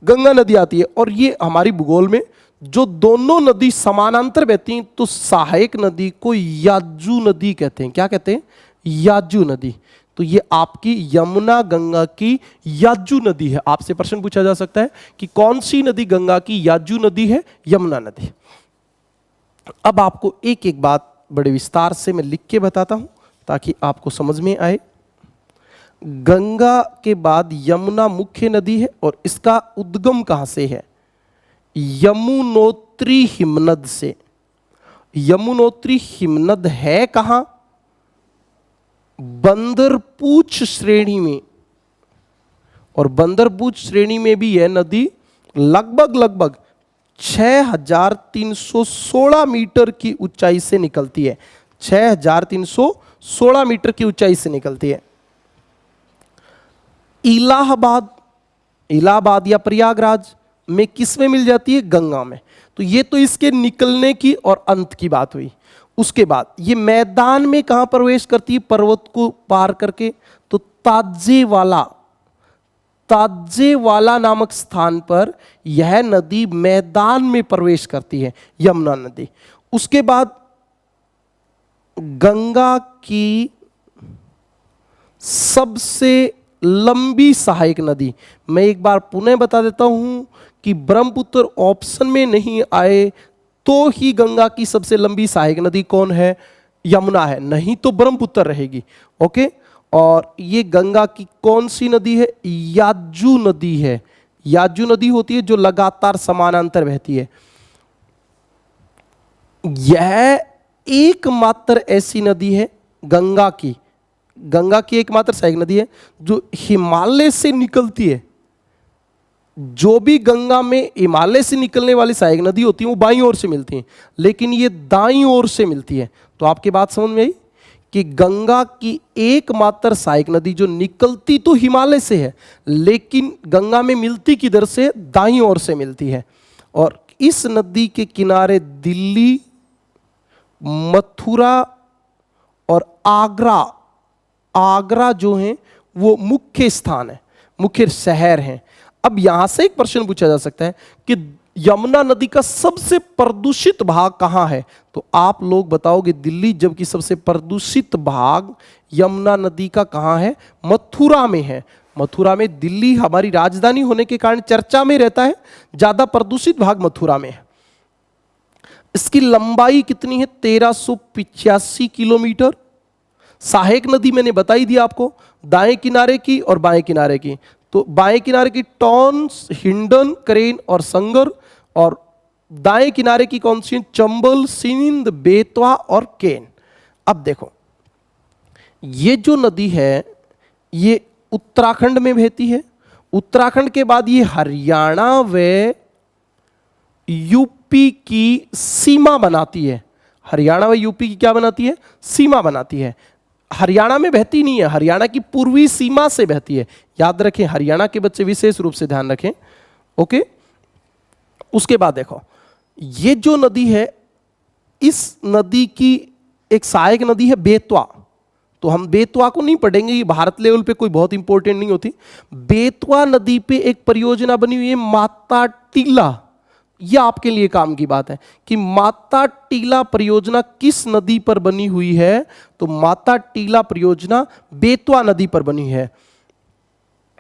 गंगा नदी आती है। और ये हमारी भूगोल में जो दोनों नदी समानांतर बहती हैं तो सहायक नदी को याजू नदी कहते हैं। क्या कहते हैं? याजू नदी। तो ये आपकी यमुना गंगा की याजू नदी है। आपसे प्रश्न पूछा जा सकता है कि कौन सी नदी गंगा की याजू नदी है? यमुना नदी। अब आपको एक एक बात बड़े विस्तार से मैं लिख के बताता हूं ताकि आपको समझ में आए। गंगा के बाद यमुना मुख्य नदी है और इसका उद्गम कहां से है? यमुनोत्री हिमनद से। यमुनोत्री हिमनद है कहां? बंदरपूछ श्रेणी में। और बंदरपूछ श्रेणी में भी यह नदी लगभग 6316 मीटर की ऊंचाई से निकलती है। 6316 मीटर की ऊंचाई से निकलती है। इलाहाबाद, इलाहाबाद या प्रयागराज में किस में मिल जाती है? गंगा में। तो ये तो इसके निकलने की और अंत की बात हुई। उसके बाद ये मैदान में कहां प्रवेश करती है? पर्वत को पार करके। तो ताजेवाला, ताजेवाला नामक स्थान पर यह नदी मैदान में प्रवेश करती है, यमुना नदी। उसके बाद गंगा की सबसे लंबी सहायक नदी, मैं एक बार पुनः बता देता हूं कि ब्रह्मपुत्र ऑप्शन में नहीं आए तो ही गंगा की सबसे लंबी सहायक नदी कौन है? यमुना है, नहीं तो ब्रह्मपुत्र रहेगी। ओके। और ये गंगा की कौन सी नदी है? याजू नदी है। याजू नदी होती है जो लगातार समानांतर बहती है। यह एकमात्र ऐसी नदी है गंगा की, गंगा की एकमात्र सहायक नदी है जो हिमालय से निकलती है। जो भी गंगा में हिमालय से निकलने वाली सहायक नदी होती है वो बाईं ओर से मिलती हैं, लेकिन ये दाईं ओर से मिलती है। तो आपकी बात समझ में आई कि गंगा की एकमात्र सहायक नदी जो निकलती तो हिमालय से है लेकिन गंगा में मिलती किधर से? दाईं ओर से मिलती है। और इस नदी के किनारे दिल्ली, मथुरा और आगरा, आगरा जो है वो मुख्य स्थान है, मुख्य शहर हैं। अब यहां से एक प्रश्न पूछा जा सकता है कि यमुना नदी का सबसे प्रदूषित भाग कहां है? तो आप लोग बताओगे दिल्ली, जबकि सबसे प्रदूषित भाग यमुना नदी का कहां है? मथुरा में है। मथुरा में, दिल्ली हमारी राजधानी होने के कारण चर्चा में रहता है, ज्यादा प्रदूषित भाग मथुरा में है। इसकी लंबाई कितनी है? 1385 किलोमीटर। सहायक नदी मैंने बताई दी आपको, दाएं किनारे की और बाएं किनारे की। तो बाएं किनारे की टॉन्स, हिंडन, करेन और संगर, और दाएं किनारे की कौन सी? चंबल, सिंध, बेतवा और केन। अब देखो, ये जो नदी है ये उत्तराखंड में बहती है। उत्तराखंड के बाद ये हरियाणा व यूपी की सीमा बनाती है। हरियाणा व यूपी की क्या बनाती है? सीमा बनाती है। हरियाणा में बहती नहीं है, हरियाणा की पूर्वी सीमा से बहती है। याद रखें, हरियाणा के बच्चे विशेष रूप से ध्यान रखें। ओके, उसके बाद देखो, ये जो नदी है, इस नदी की एक सहायक नदी है बेतवा। तो हम बेतवा को नहीं पढ़ेंगे, ये भारत लेवल पे कोई बहुत इंपॉर्टेंट नहीं होती। बेतवा नदी पे एक परियोजना बनी हुई है माता टीला। यह आपके लिए काम की बात है कि माता टीला परियोजना किस नदी पर बनी हुई है? तो माता टीला परियोजना बेतवा नदी पर बनी है।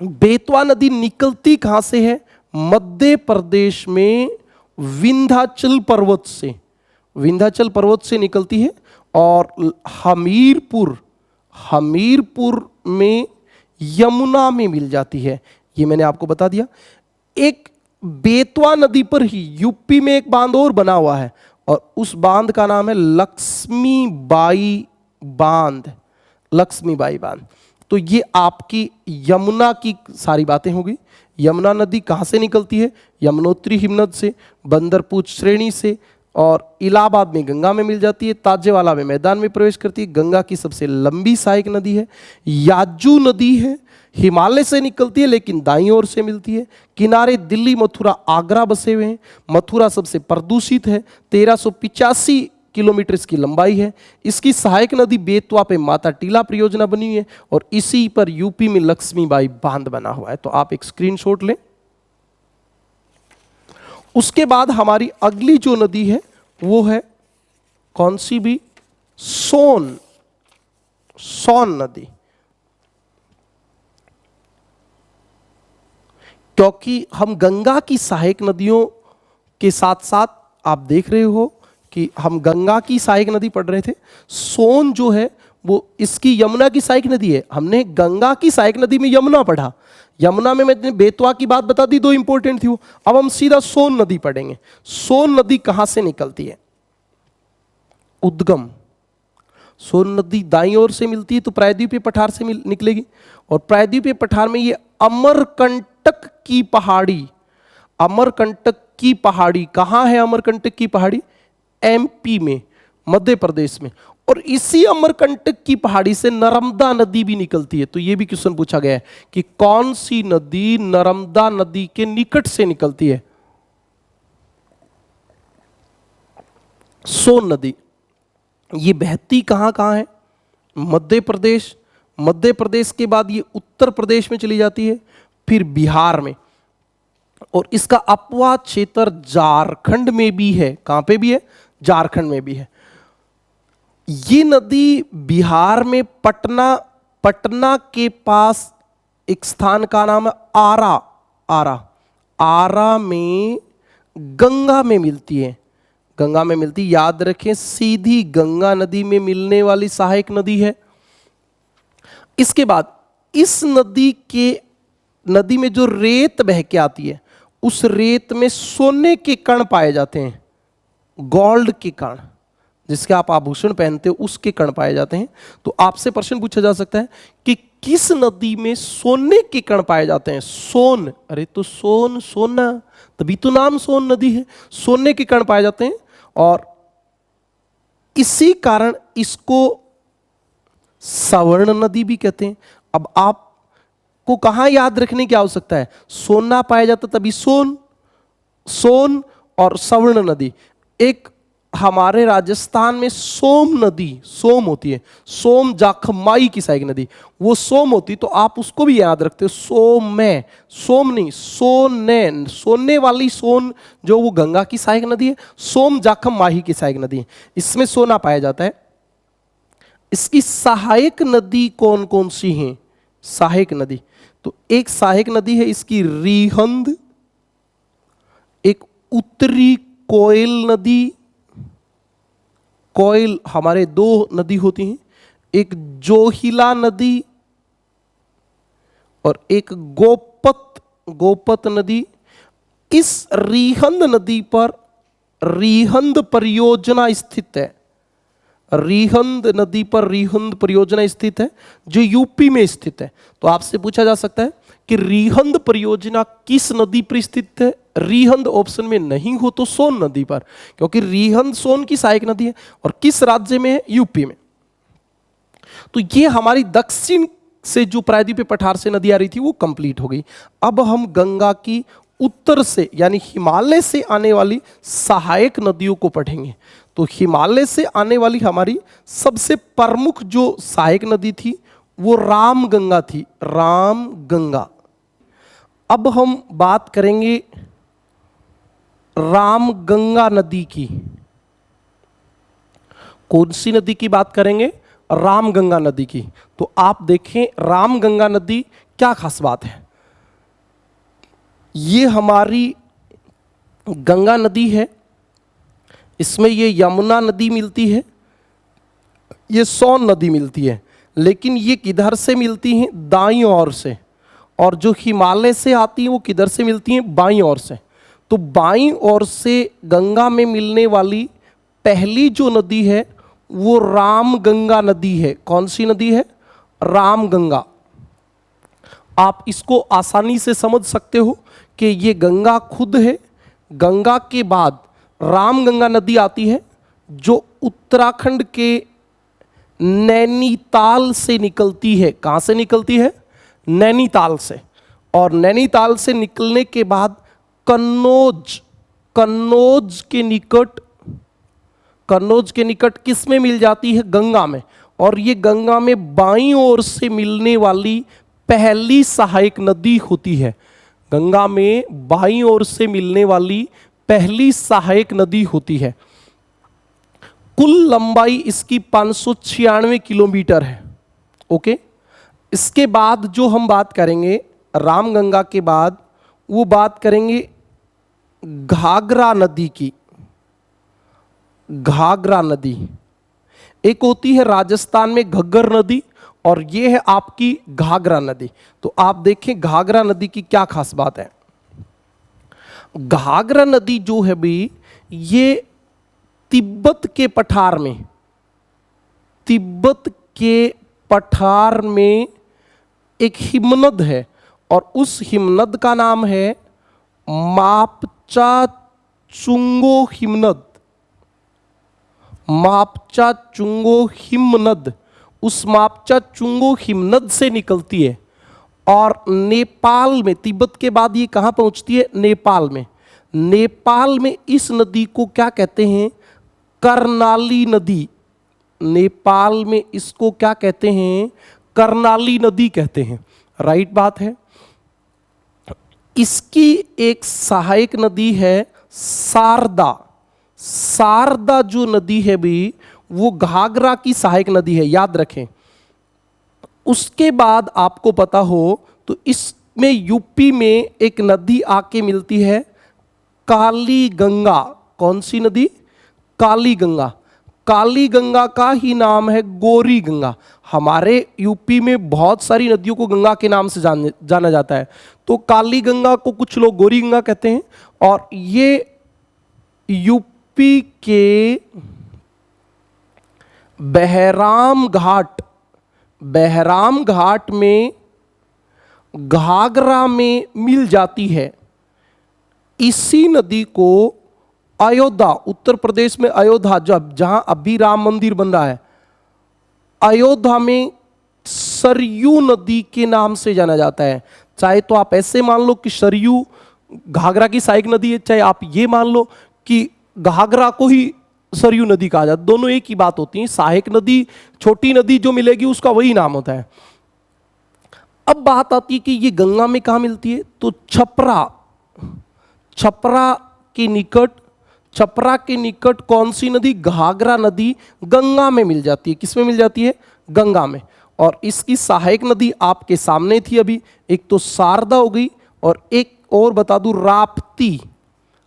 बेतवा नदी निकलती कहां से है? मध्य प्रदेश में विंध्याचल पर्वत से, विंध्याचल पर्वत से निकलती है और हमीरपुर में यमुना में मिल जाती है। ये मैंने आपको बता दिया। एक बेतवा नदी पर ही यूपी में एक बांध और बना हुआ है और उस बांध का नाम है लक्ष्मीबाई बांध। लक्ष्मीबाई बांध। तो ये आपकी यमुना की सारी बातें हो गई। यमुना नदी कहाँ से निकलती है? यमुनोत्री हिमनद से, बंदरपूछ श्रेणी से, और इलाहाबाद में गंगा में मिल जाती है। ताजेवाला में मैदान में प्रवेश करती है। गंगा की सबसे लंबी सहायक नदी है। याजू नदी है, हिमालय से निकलती है लेकिन दाईं ओर से मिलती है। किनारे दिल्ली, मथुरा, आगरा बसे हुए हैं। मथुरा सबसे प्रदूषित है। 1385 किलोमीटर इसकी लंबाई है। इसकी सहायक नदी बेतवा पे माता टीला परियोजना बनी हुई है और इसी पर यूपी में लक्ष्मीबाई बांध बना हुआ है। तो आप एक स्क्रीनशॉट लें। उसके बाद हमारी अगली जो नदी है वो है कौन सी भी? सोन नदी। क्योंकि हम गंगा की सहायक नदियों के साथ साथ आप देख रहे हो कि हम गंगा की सहायक नदी पढ़ रहे थे। सोन जो है वो इसकी यमुना की सहायक नदी है। हमने गंगा की सहायक नदी में यमुना पढ़ा। यमुना में मैंने बेतवा की बात बता दी, दो इंपॉर्टेंट थी वो। अब हम सीधा सोन नदी पढ़ेंगे। सोन नदी कहां से निकलती है? उद्गम। सोन नदी दाईं ओर से मिलती है तो प्रायद्वीपीय पठार से निकलेगी और प्रायद्वीपीय पठार में ये अमरकंटक की पहाड़ी, अमरकंटक की पहाड़ी कहां है? अमरकंटक की पहाड़ी एमपी में, मध्य प्रदेश में। और इसी अमरकंटक की पहाड़ी से नर्मदा नदी भी निकलती है। तो यह भी क्वेश्चन पूछा गया है कि कौन सी नदी नर्मदा नदी के निकट से निकलती है? सोन नदी। ये बहती कहां कहां है? मध्य प्रदेश। मध्य प्रदेश के बाद ये उत्तर प्रदेश में चली जाती है, फिर बिहार में, और इसका अपवाद क्षेत्र झारखंड में भी है। कहां पे भी है? झारखंड में भी है। ये नदी बिहार में पटना के पास एक स्थान का नाम है आरा में गंगा में मिलती है। गंगा में मिलती, याद रखें, सीधी गंगा नदी में मिलने वाली सहायक नदी है। इसके बाद इस नदी में जो रेत बह के आती है, उस रेत में सोने के कण पाए जाते हैं, गोल्ड के कण, जिसके आप आभूषण पहनते हो उसके कण पाए जाते हैं। तो आपसे प्रश्न पूछा जा सकता है कि किस नदी में सोने के कण पाए जाते हैं? सोन। अरे तो सोना, तभी तो नाम सोन नदी है। सोने के कण पाए जाते हैं और इसी कारण इसको सवर्ण नदी भी कहते हैं। अब आपको कहां याद रखने की आवश्यकता है? सोना पाया जाता तभी सोन और सवर्ण नदी। एक हमारे राजस्थान में सोम नदी, सोम होती है, सोम जाखमाई की सहायक नदी, वो सोम होती, तो आप उसको भी याद रखते हो। सोम नहीं, सोने वाली सोन जो वो गंगा की सहायक नदी है, सोम जाखम माही की सहायक नदी है, इसमें सोना पाया जाता है। इसकी सहायक नदी कौन कौन सी हैं? सहायक नदी, तो एक सहायक नदी है इसकी रिहंद, एक उत्तरी कोयल नदी, कोयल, हमारे दो नदी होती हैं, एक जोहिला नदी और एक गोपत नदी। इस रिहंद नदी पर रिहंद परियोजना स्थित है। रिहंद नदी पर रिहंद परियोजना स्थित है जो यूपी में स्थित है। तो आपसे पूछा जा सकता है कि रिहंद परियोजना किस नदी पर स्थित है। रिहंद ऑप्शन में नहीं हो तो सोन नदी पर, क्योंकि रिहंद सोन की सहायक नदी है। और किस राज्य में है? यूपी में। तो ये हमारी दक्षिण से जो प्रायद्वीपीय पठार से नदी आ रही थी वो कंप्लीट हो गई। अब हम गंगा की उत्तर से यानी हिमालय से आने वाली सहायक नदियों को पढ़ेंगे। तो हिमालय से आने वाली हमारी सबसे प्रमुख जो सहायक नदी थी वो रामगंगा थी, रामगंगा। अब हम बात करेंगे रामगंगा नदी की। कौन सी नदी की बात करेंगे? रामगंगा नदी की। तो आप देखें रामगंगा नदी क्या खास बात है। ये हमारी गंगा नदी है, इसमें ये यमुना नदी मिलती है, ये सोन नदी मिलती है, लेकिन ये किधर से मिलती हैं? दाईं ओर से। और जो हिमालय से आती हैं वो किधर से मिलती हैं? बाईं ओर से। तो बाईं ओर से गंगा में मिलने वाली पहली जो नदी है वो रामगंगा नदी है। कौन सी नदी है? रामगंगा। आप इसको आसानी से समझ सकते हो कि ये गंगा खुद है। गंगा के बाद रामगंगा नदी आती है जो उत्तराखंड के नैनीताल से निकलती है। कहाँ से निकलती है? नैनीताल से। और नैनीताल से निकलने के बाद कन्नौज के निकट किस में मिल जाती है? गंगा में। और ये गंगा में बाईं ओर से मिलने वाली पहली सहायक नदी होती है। गंगा में बाईं ओर से मिलने वाली पहली सहायक नदी होती है। कुल लंबाई इसकी 596 किलोमीटर है। ओके, इसके बाद जो हम बात करेंगे रामगंगा के बाद वो बात करेंगे घाघरा नदी की। घाघरा नदी एक होती है राजस्थान में घग्गर नदी और ये है आपकी घाघरा नदी। तो आप देखें घाघरा नदी की क्या खास बात है। घाघरा नदी जो है भी ये तिब्बत के पठार में एक हिमनद है और उस हिमनद का नाम है मापचा चुंगो हिमनद। मापचा चुंगो हिमनद उस मापचा चुंगो हिमनद से निकलती है और नेपाल में, तिब्बत के बाद ये कहाँ पहुँचती है? नेपाल में। नेपाल में इस नदी को क्या कहते हैं? कर्णाली नदी। नेपाल में इसको क्या कहते हैं? कर्णाली नदी कहते हैं। राइट बात है। इसकी एक सहायक नदी है शारदा। शारदा जो नदी है भी वो घाघरा की सहायक नदी है, याद रखें। उसके बाद आपको पता हो तो इसमें यूपी में एक नदी आके मिलती है काली गंगा। कौन सी नदी? काली गंगा। काली गंगा का ही नाम है गोरी गंगा। हमारे यूपी में बहुत सारी नदियों को गंगा के नाम से जाना जाता है। तो काली गंगा को कुछ लोग गोरी गंगा कहते हैं। और ये यूपी के बहराम घाट में घाघरा में मिल जाती है। इसी नदी को अयोध्या, उत्तर प्रदेश में अयोध्या, जहां अभी राम मंदिर बन रहा है, अयोध्या में सरयू नदी के नाम से जाना जाता है। चाहे तो आप ऐसे मान लो कि सरयू घाघरा की सहायक नदी है, चाहे आप ये मान लो कि घाघरा को ही सरयू नदी कहा जाता है। दोनों एक ही बात होती है। सहायक नदी, छोटी नदी जो मिलेगी उसका वही नाम होता है। अब बात आती है कि ये गंगा में कहाँ मिलती है? तो छपरा के निकट कौन सी नदी? घाघरा नदी गंगा में मिल जाती है। किस में मिल जाती है? गंगा में। और इसकी सहायक नदी आपके सामने थी अभी, एक तो शारदा हो गई और एक और बता दूं राप्ती।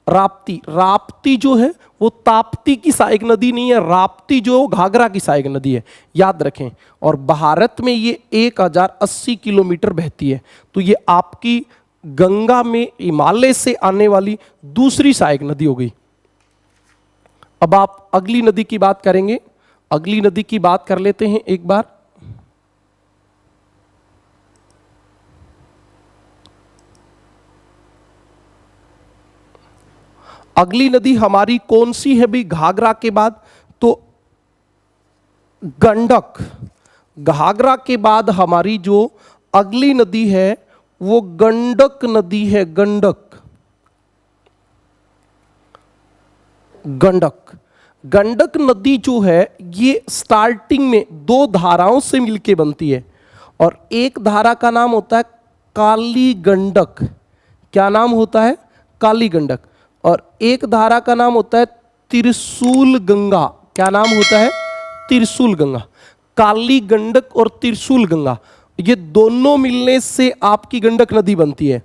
राप्ती। राप्ती जो है वो ताप्ती की सहायक नदी नहीं है, राप्ती जो घाघरा की सहायक नदी है, याद रखें। और भारत में ये 1080 किलोमीटर बहती है। तो ये आपकी गंगा में हिमालय से आने वाली दूसरी सहायक नदी हो गई। अब आप अगली नदी की बात करेंगे, अगली नदी की बात कर लेते हैं एक बार। अगली नदी हमारी कौन सी है भाई घाघरा के बाद? तो गंडक। घाघरा के बाद हमारी जो अगली नदी है वो गंडक नदी है। गंडक, गंडक, गंडक नदी जो है ये स्टार्टिंग में दो धाराओं से मिलके बनती है। और एक धारा का नाम होता है काली गंडक। क्या नाम होता है? काली गंडक। और एक धारा का नाम होता है त्रिशूल गंगा। क्या नाम होता है? त्रिशूल गंगा। काली गंडक और त्रिशूल गंगा, ये दोनों मिलने से आपकी गंडक नदी बनती है।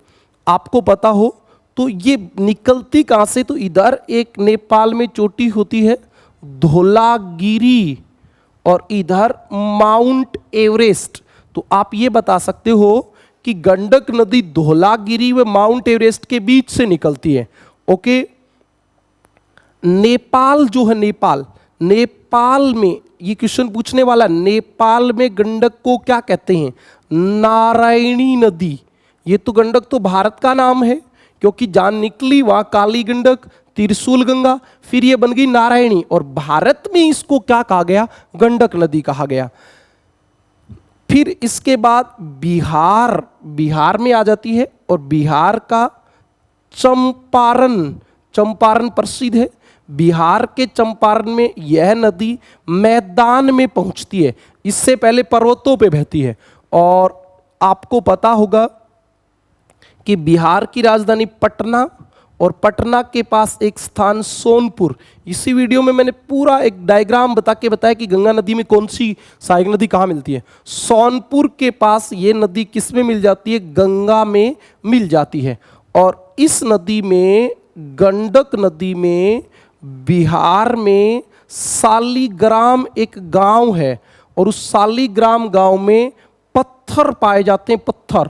आपको पता हो तो ये निकलती कहां से? तो इधर एक नेपाल में चोटी होती है धौलागिरी, और इधर माउंट एवरेस्ट। तो आप ये बता सकते हो कि गंडक नदी धौलागिरी व माउंट एवरेस्ट के बीच से निकलती है। ओके। नेपाल जो है, नेपाल, नेपाल में ये क्वेश्चन पूछने वाला, नेपाल में गंडक को क्या कहते हैं? नारायणी नदी। ये तो गंडक तो भारत का नाम है, क्योंकि जान निकली वहां काली गंडक, त्रिशूल गंगा, फिर ये बन गई नारायणी, और भारत में इसको क्या कहा गया? गंडक नदी कहा गया। फिर इसके बाद बिहार, बिहार में आ जाती है, और बिहार का चंपारण, चंपारण प्रसिद्ध है। बिहार के चंपारण में यह नदी मैदान में पहुंचती है, इससे पहले पर्वतों पे बहती है। और आपको पता होगा कि बिहार की राजधानी पटना, और पटना के पास एक स्थान सोनपुर। इसी वीडियो में मैंने पूरा एक डायग्राम बता के बताया कि गंगा नदी में कौन सी सहायक नदी कहाँ मिलती है। सोनपुर के पास ये नदी किस में मिल जाती है? गंगा में मिल जाती है। और इस नदी में, गंडक नदी में, बिहार में सालीग्राम एक गांव है, और उस सालीग्राम गांव में पत्थर पाए जाते हैं। पत्थर,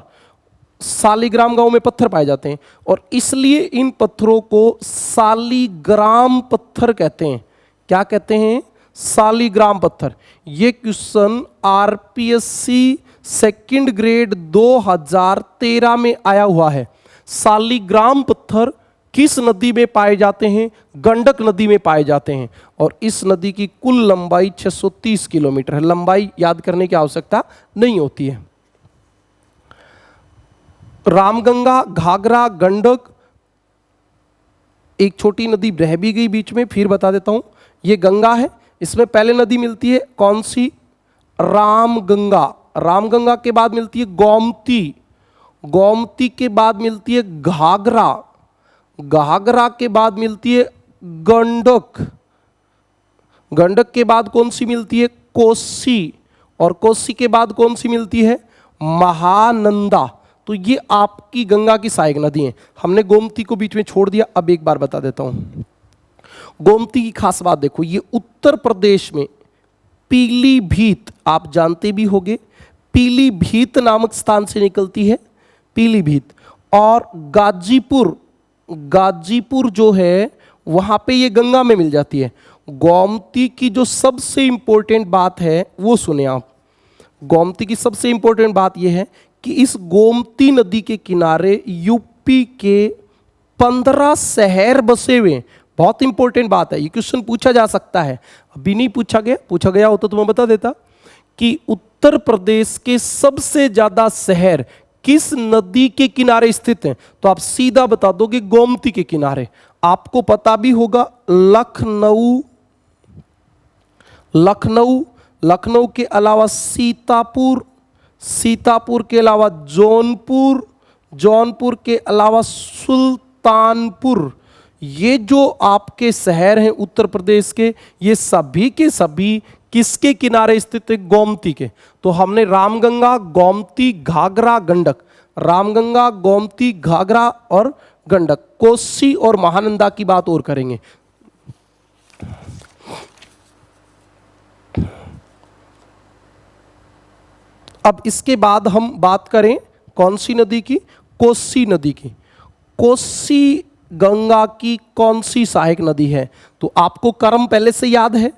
सालीग्राम गांव में पत्थर पाए जाते हैं, और इसलिए इन पत्थरों को सालीग्राम पत्थर कहते हैं। क्या कहते हैं? सालीग्राम पत्थर। ये क्वेश्चन आरपीएससी सेकंड ग्रेड 2013 में आया हुआ है। सालीग्राम पत्थर किस नदी में पाए जाते हैं? गंडक नदी में पाए जाते हैं। और इस नदी की कुल लंबाई 630 किलोमीटर है। लंबाई याद करने की आवश्यकता नहीं होती है। रामगंगा, घाघरा, गंडक, एक छोटी नदी बह भी गई बीच में, फिर बता देता हूं। ये गंगा है, इसमें पहले नदी मिलती है कौन सी? रामगंगा। रामगंगा के बाद मिलती है गोमती। गोमती के बाद मिलती है घाघरा। घाघरा के बाद मिलती है गंडक। गंडक के बाद कौन सी मिलती है? कोसी। और कोसी के बाद कौन सी मिलती है? महानंदा। तो ये आपकी गंगा की सहायक नदी है। हमने गोमती को बीच में छोड़ दिया। अब एक बार बता देता हूं। गोमती की खास बात देखो, ये उत्तर प्रदेश में पीलीभीत, आप जानते भी होंगे, पीलीभीत नामक स्थान से निकलती है। पीलीभीत और गाजीपुर, गाजीपुर जो है वहां पे ये गंगा में मिल जाती है। गोमती की जो सबसे इंपॉर्टेंट बात है वो सुने आप। गोमती की सबसे इंपॉर्टेंट बात यह है कि इस गोमती नदी के किनारे यूपी के 15 शहर बसे हुए। बहुत इंपॉर्टेंट बात है, ये क्वेश्चन पूछा जा सकता है। अभी नहीं पूछा गया, पूछा गया होता तो मैं बता देता कि उत्तर प्रदेश के सबसे ज्यादा शहर किस नदी के किनारे स्थित हैं। तो आप सीधा बता दोगे गोमती के किनारे। आपको पता भी होगा लखनऊ, लखनऊ, लखनऊ के अलावा सीतापुर, सीतापुर के अलावा जौनपुर, जौनपुर के अलावा सुल्तानपुर। ये जो आपके शहर हैं उत्तर प्रदेश के, ये सभी के सभी किसके किनारे स्थित है? गोमती के। तो हमने रामगंगा, गोमती, घाघरा, गंडक, रामगंगा, गोमती, घाघरा और गंडक। कोसी और महानंदा की बात और करेंगे। अब इसके बाद हम बात करें कौन सी नदी की? कोसी नदी की। कोसी गंगा की कौन सी सहायक नदी है? तो आपको क्रम पहले से याद है,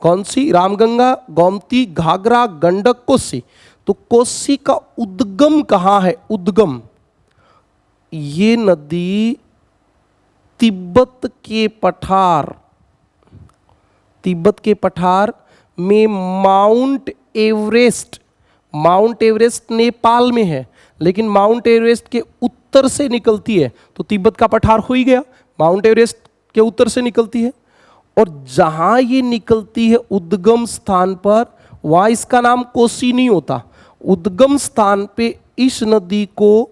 कौन सी? रामगंगा, गोमती, घाघरा, गंडक, कोसी। तो कोसी का उद्गम कहां है? उद्गम ये नदी तिब्बत के पठार, तिब्बत के पठार में mount Everest, mount Everest Nepal में है, लेकिन माउंट एवरेस्ट के उत्तर से निकलती है, तो तिब्बत का पठार हो ही गया, माउंट एवरेस्ट के उत्तर से निकलती है। और जहां ये निकलती है उद्गम स्थान पर, वहां इसका नाम कोसी नहीं होता। उद्गम स्थान पे इस नदी को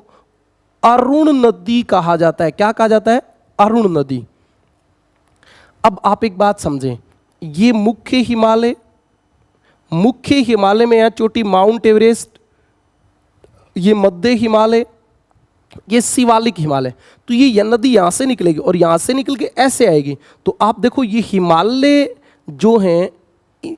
अरुण नदी कहा जाता है। क्या कहा जाता है? अरुण नदी। अब आप एक बात समझें, ये मुख्य हिमालय, मुख्य हिमालय में है चोटी माउंट एवरेस्ट, ये मध्य हिमालय, ये शिवालिक हिमालय। तो ये नदी यहां से निकलेगी और यहां से निकल के ऐसे आएगी। तो आप देखो ये हिमालय जो हैं,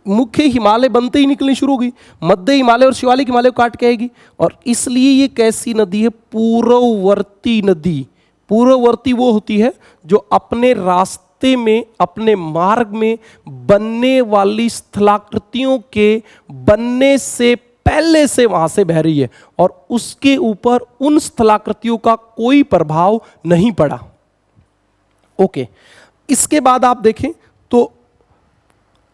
मुख्य हिमालय बनते ही निकलनी शुरू होगी, मध्य हिमालय और शिवालिक हिमालय को काट के आएगी। और इसलिए ये कैसी नदी है? पूर्ववर्ती नदी। पूर्ववर्ती वो होती है जो अपने रास्ते में, अपने मार्ग में बनने वाली स्थलाकृतियों के बनने से पहले से वहां से बह रही है और उसके ऊपर उन स्थलाकृतियों का कोई प्रभाव नहीं पड़ा। ओके, इसके बाद आप देखें तो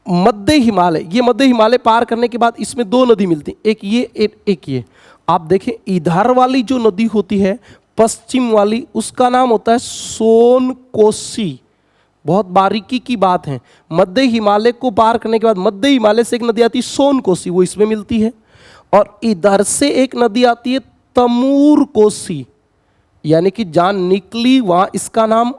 मध्य हिमालय, ये मध्य हिमालय पार करने के बाद इसमें दो नदी मिलती, एक ये एक ये। आप देखें इधर वाली जो नदी होती है पश्चिम वाली, उसका नाम होता है सोन कोसी। बहुत बारीकी की बात है। मध्य हिमालय को पार करने के बाद मध्य हिमालय से एक नदी आती है सोन कोसी, वो इसमें मिलती है। और इधर से एक नदी आती है तमूर कोसी, यानी कि जहां निकली वहां इसका नाम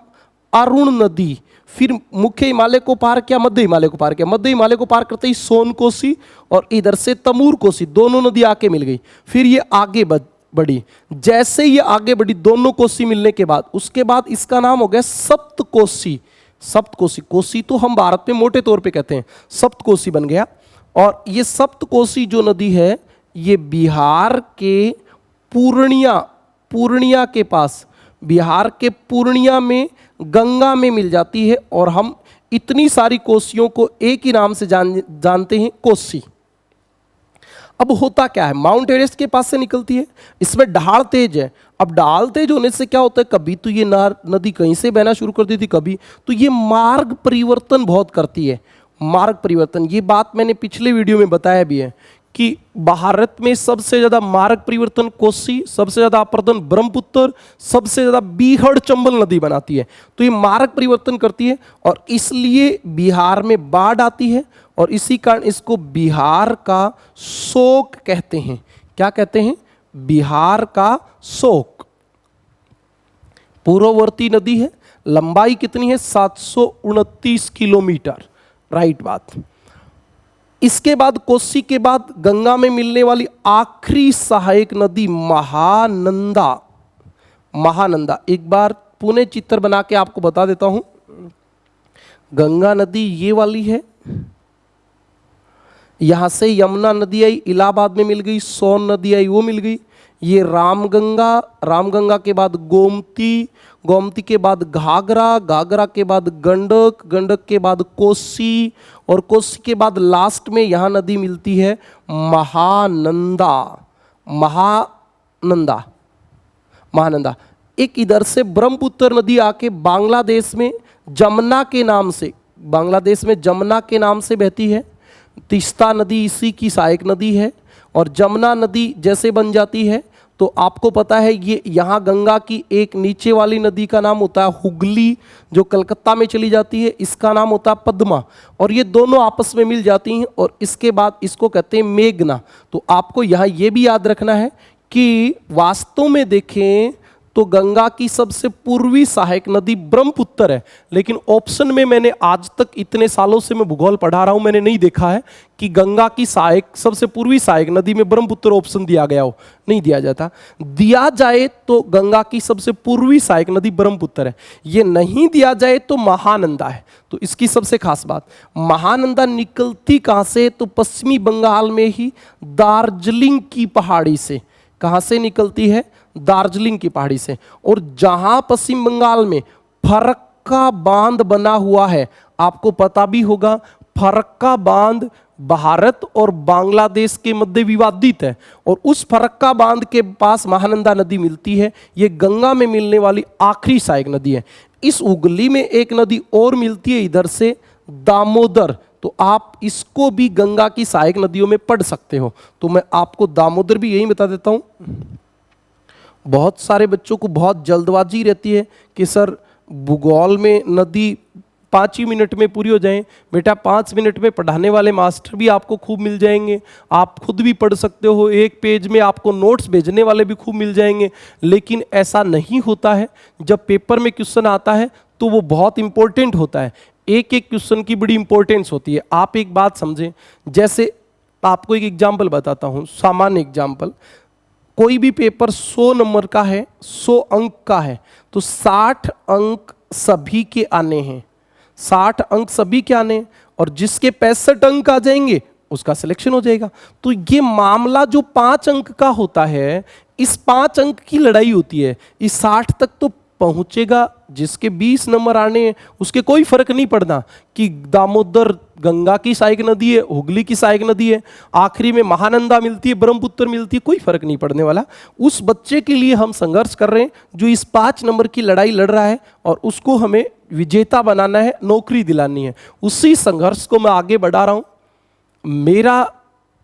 अरुण नदी। फिर मुख्य हिमालय को पार किया, मध्य हिमालय को पार किया, मध्य हिमालय को पार करते ही सोन कोसी और इधर से तमूर कोसी, दोनों नदी आके मिल गई। फिर ये आगे बढ़ी, जैसे ये आगे बढ़ी दोनों कोसी मिलने के बाद, उसके बाद इसका नाम हो गया सप्त कोसी। सप्त कोसी, कोसी तो हम भारत में मोटे तौर पे कहते हैं, सप्त कोसी बन गया। और ये सप्त कोसी जो नदी है ये बिहार के पूर्णिया के पास, बिहार के पूर्णिया में गंगा में मिल जाती है। और हम इतनी सारी कोसियों को एक ही नाम से जानते हैं, कोसी। अब होता क्या है, माउंट एवरेस्ट के पास से निकलती है, इसमें ढाल तेज है। अब ढाल तेज होने से क्या होता है, कभी तो ये नदी कहीं से बहना शुरू कर देती, कभी तो ये मार्ग परिवर्तन बहुत करती है। मार्ग परिवर्तन, ये बात मैंने पिछले वीडियो में बताया भी है कि भारत में सबसे ज्यादा मार्ग परिवर्तन कोसी, सबसे ज्यादा अपर्दन ब्रह्मपुत्र, सबसे ज्यादा बीहड़ चंबल नदी बनाती है। तो ये मार्ग परिवर्तन करती है और इसलिए बिहार में बाढ़ आती है और इसी कारण इसको बिहार का शोक कहते हैं। क्या कहते हैं? बिहार का शोक। पूर्ववर्ती नदी है, लंबाई कितनी है? 729 किलोमीटर। राइट बात। इसके बाद कोसी के बाद गंगा में मिलने वाली आखिरी सहायक नदी महानंदा। महानंदा एक बार पुनः चित्र बना के आपको बता देता हूं। गंगा नदी ये वाली है, यहां से यमुना नदी आई, इलाहाबाद में मिल गई, सोन नदी आई, वो मिल गई। ये रामगंगा, रामगंगा के बाद गोमती, गोमती के बाद घाघरा, घाघरा के बाद गंडक, गंडक के बाद कोसी और कोसी के बाद लास्ट में यहां नदी मिलती है महानंदा। महानंदा, महानंदा। एक इधर से ब्रह्मपुत्र नदी आके बांग्लादेश में जमुना के नाम से, बांग्लादेश में जमुना के नाम से बहती है। तीस्ता नदी इसी की सहायक नदी है। और जमुना नदी जैसे बन जाती है तो आपको पता है ये यहाँ गंगा की एक नीचे वाली नदी का नाम होता है हुगली, जो कलकत्ता में चली जाती है, इसका नाम होता है पद्मा। और ये दोनों आपस में मिल जाती हैं और इसके बाद इसको कहते हैं मेघना। तो आपको यहाँ ये भी याद रखना है कि वास्तव में देखें तो गंगा की सबसे पूर्वी सहायक नदी ब्रह्मपुत्र है। लेकिन ऑप्शन में मैंने आज तक इतने सालों से मैं भूगोल पढ़ा रहा हूं, मैंने नहीं देखा है कि गंगा की सहायक सबसे पूर्वी सहायक नदी में ब्रह्मपुत्र ऑप्शन दिया गया हो, नहीं दिया जाता। दिया जाए तो गंगा की सबसे पूर्वी सहायक नदी ब्रह्मपुत्र है, ये नहीं दिया जाए तो महानंदा है। तो इसकी सबसे खास बात, महानंदा निकलती कहां से, तो पश्चिमी बंगाल में ही दार्जिलिंग की पहाड़ी से। कहां से निकलती है? दार्जिलिंग की पहाड़ी से। और जहां पश्चिम बंगाल में फरक्का बांध बना हुआ है, आपको पता भी होगा फरक्का बांध भारत और बांग्लादेश के मध्य विवादित है, और उस फरक्का बांध के पास महानंदा नदी मिलती है। यह गंगा में मिलने वाली आखिरी सहायक नदी है। इस हुगली में एक नदी और मिलती है इधर से, दामोदर, तो आप इसको भी गंगा की सहायक नदियों में पढ़ सकते हो। तो मैं आपको दामोदर भी यही बता देता हूं। बहुत सारे बच्चों को बहुत जल्दबाजी रहती है कि सर भूगोल में नदी 5 ही मिनट में पूरी हो जाए। बेटा 5 मिनट में पढ़ाने वाले मास्टर भी आपको खूब मिल जाएंगे, आप खुद भी पढ़ सकते हो, एक पेज में आपको नोट्स भेजने वाले भी खूब मिल जाएंगे। लेकिन ऐसा नहीं होता है। जब पेपर में क्वेश्चन आता है तो वो बहुत इंपॉर्टेंट होता है, एक एक क्वेश्चन की बड़ी इंपॉर्टेंस होती है। आप एक बात समझें, जैसे आपको एक एग्जाम्पल बताता हूँ, सामान्य एग्जाम्पल। कोई भी पेपर 100 नंबर का है, 100 अंक का है, तो 60 अंक सभी के आने हैं, 60 अंक सभी के आने हैं, और जिसके 65 अंक आ जाएंगे उसका सिलेक्शन हो जाएगा। तो ये मामला जो 5 अंक का होता है, इस 5 अंक की लड़ाई होती है। इस 60 तक तो पहुंचेगा, जिसके 20 नंबर आने हैं उसके कोई फर्क नहीं पड़ना कि दामोदर गंगा की सहायक नदी है, हुगली की सहायक नदी है, आखिरी में महानंदा मिलती है, ब्रह्मपुत्र मिलती है, कोई फर्क नहीं पड़ने वाला। उस बच्चे के लिए हम संघर्ष कर रहे हैं जो इस 5 नंबर की लड़ाई लड़ रहा है, और उसको हमें विजेता बनाना है, नौकरी दिलानी है। उसी संघर्ष को मैं आगे बढ़ा रहा हूं।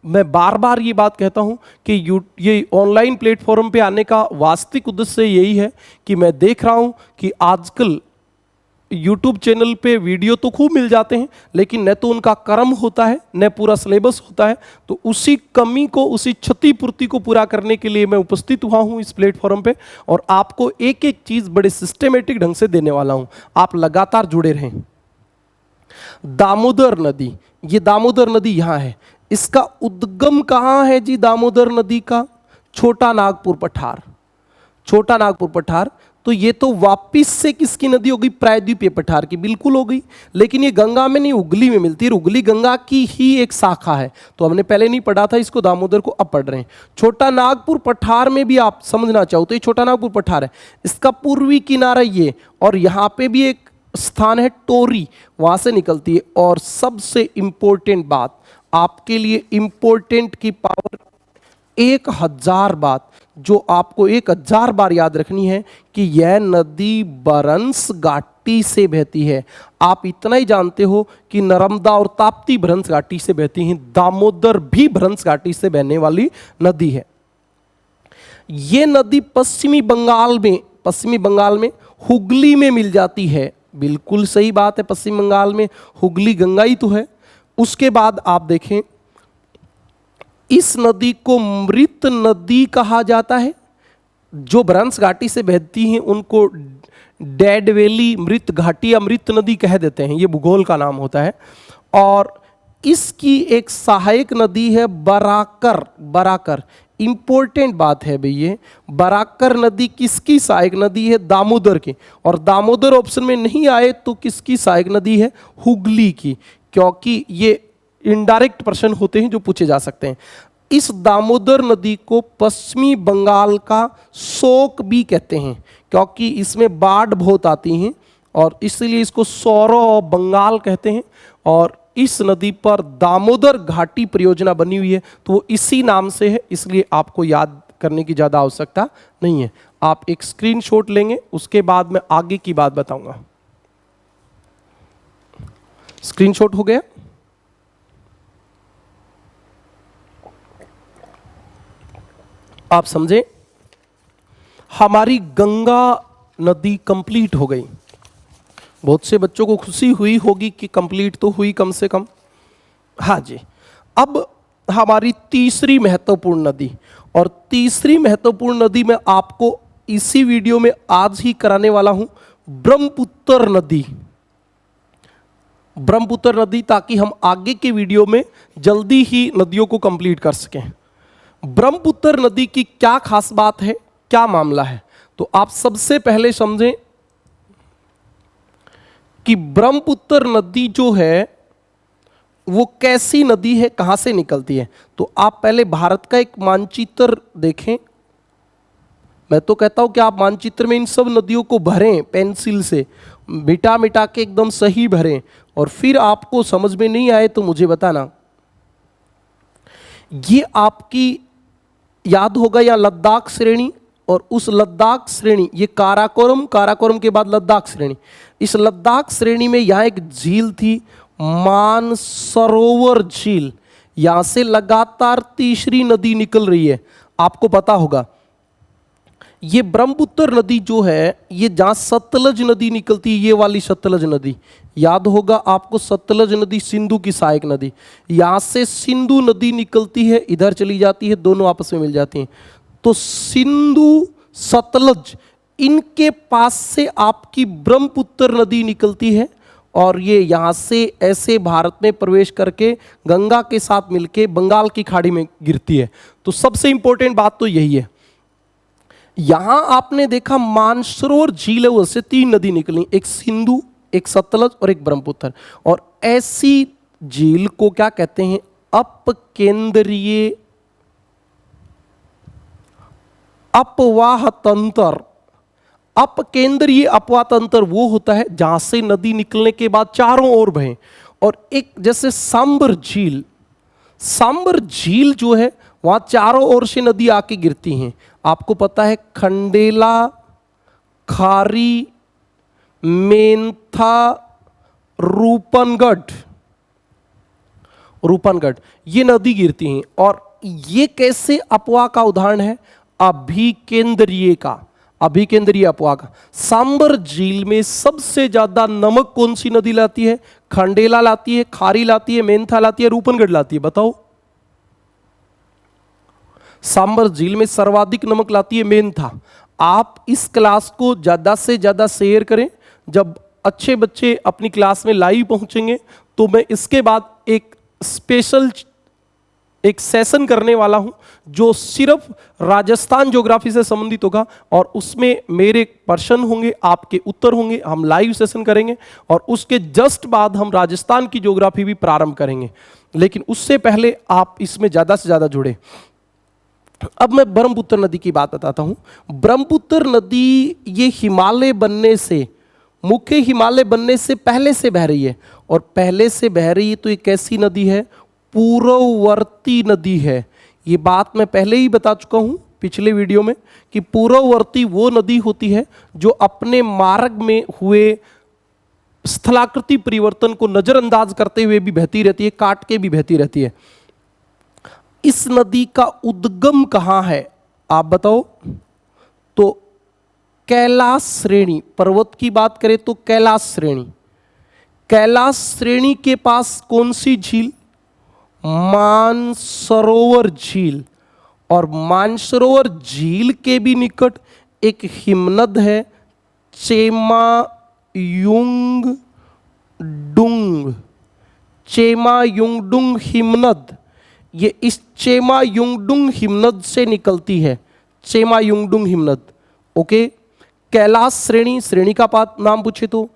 मैं बार बार ये बात कहता हूं कि ये ऑनलाइन प्लेटफॉर्म पे आने का वास्तविक उद्देश्य यही है कि मैं देख रहा हूं कि आजकल YouTube चैनल पे वीडियो तो खूब मिल जाते हैं, लेकिन न तो उनका क्रम होता है, न पूरा सिलेबस होता है। तो उसी कमी को, उसी क्षतिपूर्ति को पूरा करने के लिए मैं उपस्थित हुआ हूं इस प्लेटफॉर्म पे, और आपको एक एक चीज बड़े सिस्टमेटिक ढंग से देने वाला हूं। आप लगातार जुड़े रहें। दामोदर नदी, ये दामोदर नदी यहां है। इसका उद्गम कहां है जी दामोदर नदी का? छोटा नागपुर पठार, छोटा नागपुर पठार। तो ये तो वापिस से किसकी नदी होगी? प्रायद्वीपीय पठार की बिल्कुल हो गई। लेकिन ये गंगा में नहीं, हुगली में मिलती है। हुगली गंगा की ही एक शाखा है, तो हमने पहले नहीं पढ़ा था इसको, दामोदर को अब पढ़ रहे हैं। छोटा नागपुर पठार में भी आप समझना चाहो तो ये छोटा नागपुर पठार है, इसका पूर्वी किनारा ये, और यहाँ पे भी एक स्थान है टोरी, वहां से निकलती है। और सबसे इंपॉर्टेंट बात आपके लिए, इंपॉर्टेंट की पावर 1000 बात जो आपको 1000 बार याद रखनी है कि यह नदी भ्रंश घाटी से बहती है। आप इतना ही जानते हो कि नर्मदा और ताप्ती भ्रंश घाटी से बहती हैं, दामोदर भी भ्रंश घाटी से बहने वाली नदी है। यह नदी पश्चिमी बंगाल में हुगली में मिल जाती है। बिल्कुल सही बात है, पश्चिम बंगाल में हुगली गंगा ही तो है। उसके बाद आप देखें, इस नदी को मृत नदी कहा जाता है। जो भ्रंश घाटी से बहती हैं उनको डेड वैली, मृत घाटी या मृत नदी कह देते हैं, ये भूगोल का नाम होता है। और इसकी एक सहायक नदी है बराकर। बराकर इंपॉर्टेंट बात है भई, ये बराकर नदी किसकी सहायक नदी है? दामोदर की। और दामोदर ऑप्शन में नहीं आए तो किसकी सहायक नदी है? हुगली की, क्योंकि ये इनडायरेक्ट प्रश्न होते हैं जो पूछे जा सकते हैं। इस दामोदर नदी को पश्चिमी बंगाल का शोक भी कहते हैं, क्योंकि इसमें बाढ़ बहुत आती हैं, और इसलिए इसको सौरो बंगाल कहते हैं। और इस नदी पर दामोदर घाटी परियोजना बनी हुई है, तो वो इसी नाम से है, इसलिए आपको याद करने की ज़्यादा आवश्यकता नहीं है। आप एक स्क्रीनशॉट लेंगे, उसके बाद मैं आगे की बात बताऊंगा। स्क्रीनशॉट हो गया? आप समझे, हमारी गंगा नदी कंप्लीट हो गई। बहुत से बच्चों को खुशी हुई होगी कि कंप्लीट तो हुई कम से कम। हाँ जी, अब हमारी तीसरी महत्वपूर्ण नदी, और तीसरी महत्वपूर्ण नदी में आपको इसी वीडियो में आज ही कराने वाला हूं ब्रह्मपुत्र नदी। ब्रह्मपुत्र नदी, ताकि हम आगे के वीडियो में जल्दी ही नदियों को कंप्लीट कर सकें। ब्रह्मपुत्र नदी की क्या खास बात है, क्या मामला है, तो आप सबसे पहले समझें कि ब्रह्मपुत्र नदी जो है वो कैसी नदी है, कहां से निकलती है। तो आप पहले भारत का एक मानचित्र देखें। मैं तो कहता हूं कि आप मानचित्र में इन सब नदियों को भरें, पेंसिल से मिटा मिटा के एकदम सही भरें, और फिर आपको समझ में नहीं आए तो मुझे बताना। ये आपकी याद होगा या लद्दाख श्रेणी, और उस लद्दाख श्रेणी, ये काराकोरम, काराकोरम के बाद लद्दाख श्रेणी। इस लद्दाख श्रेणी में यहां एक झील थी, मानसरोवर झील। यहां से लगातार तीसरी नदी निकल रही है, आपको पता होगा। ये ब्रह्मपुत्र नदी जो है, ये जहां सतलज नदी निकलती है, ये वाली सतलज नदी, याद होगा आपको, सतलज नदी सिंधु की सहायक नदी। यहां से सिंधु नदी निकलती है, इधर चली जाती है, दोनों आपस में मिल जाती हैं। तो सिंधु, सतलज, इनके पास से आपकी ब्रह्मपुत्र नदी निकलती है, और ये यहाँ से ऐसे भारत में प्रवेश करके गंगा के साथ मिलके बंगाल की खाड़ी में गिरती है। तो सबसे इंपॉर्टेंट बात तो यही है। यहां आपने देखा मानसरोवर झील है, उससे तीन नदी निकली, एक सिंधु, एक सतलज और एक ब्रह्मपुत्र। और ऐसी झील को क्या कहते हैं, अपकेंद्रीय अपवाह तंत्र। अपकेंद्रीय अपवाह तंत्र वो होता है जहां से नदी निकलने के बाद चारों ओर बहे। और एक जैसे सांबर झील, सांबर झील जो है वहां चारों ओर से नदी आके गिरती हैं। आपको पता है खंडेला, खारी, मेंथा, रूपनगढ़, रूपनगढ़, ये नदी गिरती हैं। और ये कैसे अपवाह का उदाहरण है, अभिकेंद्रीय का, अभिकेंद्रीय अपवाह का। सांबर झील में सबसे ज्यादा नमक कौन सी नदी लाती है, खंडेला लाती है, खारी लाती है, मेंथा लाती है, रूपनगढ़ लाती है, बताओ। सांबर झील में सर्वाधिक नमक लाती है मेंथा। आप इस क्लास को ज्यादा से ज्यादा शेयर करें। जब अच्छे बच्चे अपनी क्लास में लाइव पहुंचेंगे तो मैं इसके बाद एक स्पेशल एक सेशन करने वाला हूं जो सिर्फ राजस्थान ज्योग्राफी से संबंधित होगा, और उसमें मेरे प्रश्न होंगे, आपके उत्तर होंगे, हम लाइव सेशन करेंगे, और उसके जस्ट बाद हम राजस्थान की ज्योग्राफी भी प्रारंभ करेंगे। लेकिन उससे पहले आप इसमें ज्यादा से ज्यादा जुड़े। अब मैं ब्रह्मपुत्र नदी की बात बताता हूं। ब्रह्मपुत्र नदी ये हिमालय बनने से, मुख्य हिमालय बनने से पहले से बह रही है, और पहले से बह रही है तो ये कैसी नदी है, पूर्ववर्ती नदी है। ये बात मैं पहले ही बता चुका हूं पिछले वीडियो में कि पूर्ववर्ती वो नदी होती है जो अपने मार्ग में हुए स्थलाकृति परिवर्तन को नजरअंदाज करते हुए भी बहती रहती है, काट के भी बहती रहती है। इस नदी का उद्गम कहां है, आप बताओ। तो कैलाश श्रेणी, पर्वत की बात करें तो कैलाश श्रेणी, कैलाश श्रेणी के पास कौन सी झील, मानसरोवर झील। और मानसरोवर झील के भी निकट एक हिमनद है, चेमायुंगडुंग, चेमायुंगडुंग हिमनद। ये इस चेमायुंगडुंग हिमनद से निकलती है, चेमायुंगडुंग हिमनद। ओके, कैलाश श्रेणी, श्रेणी का नाम पूछे तो,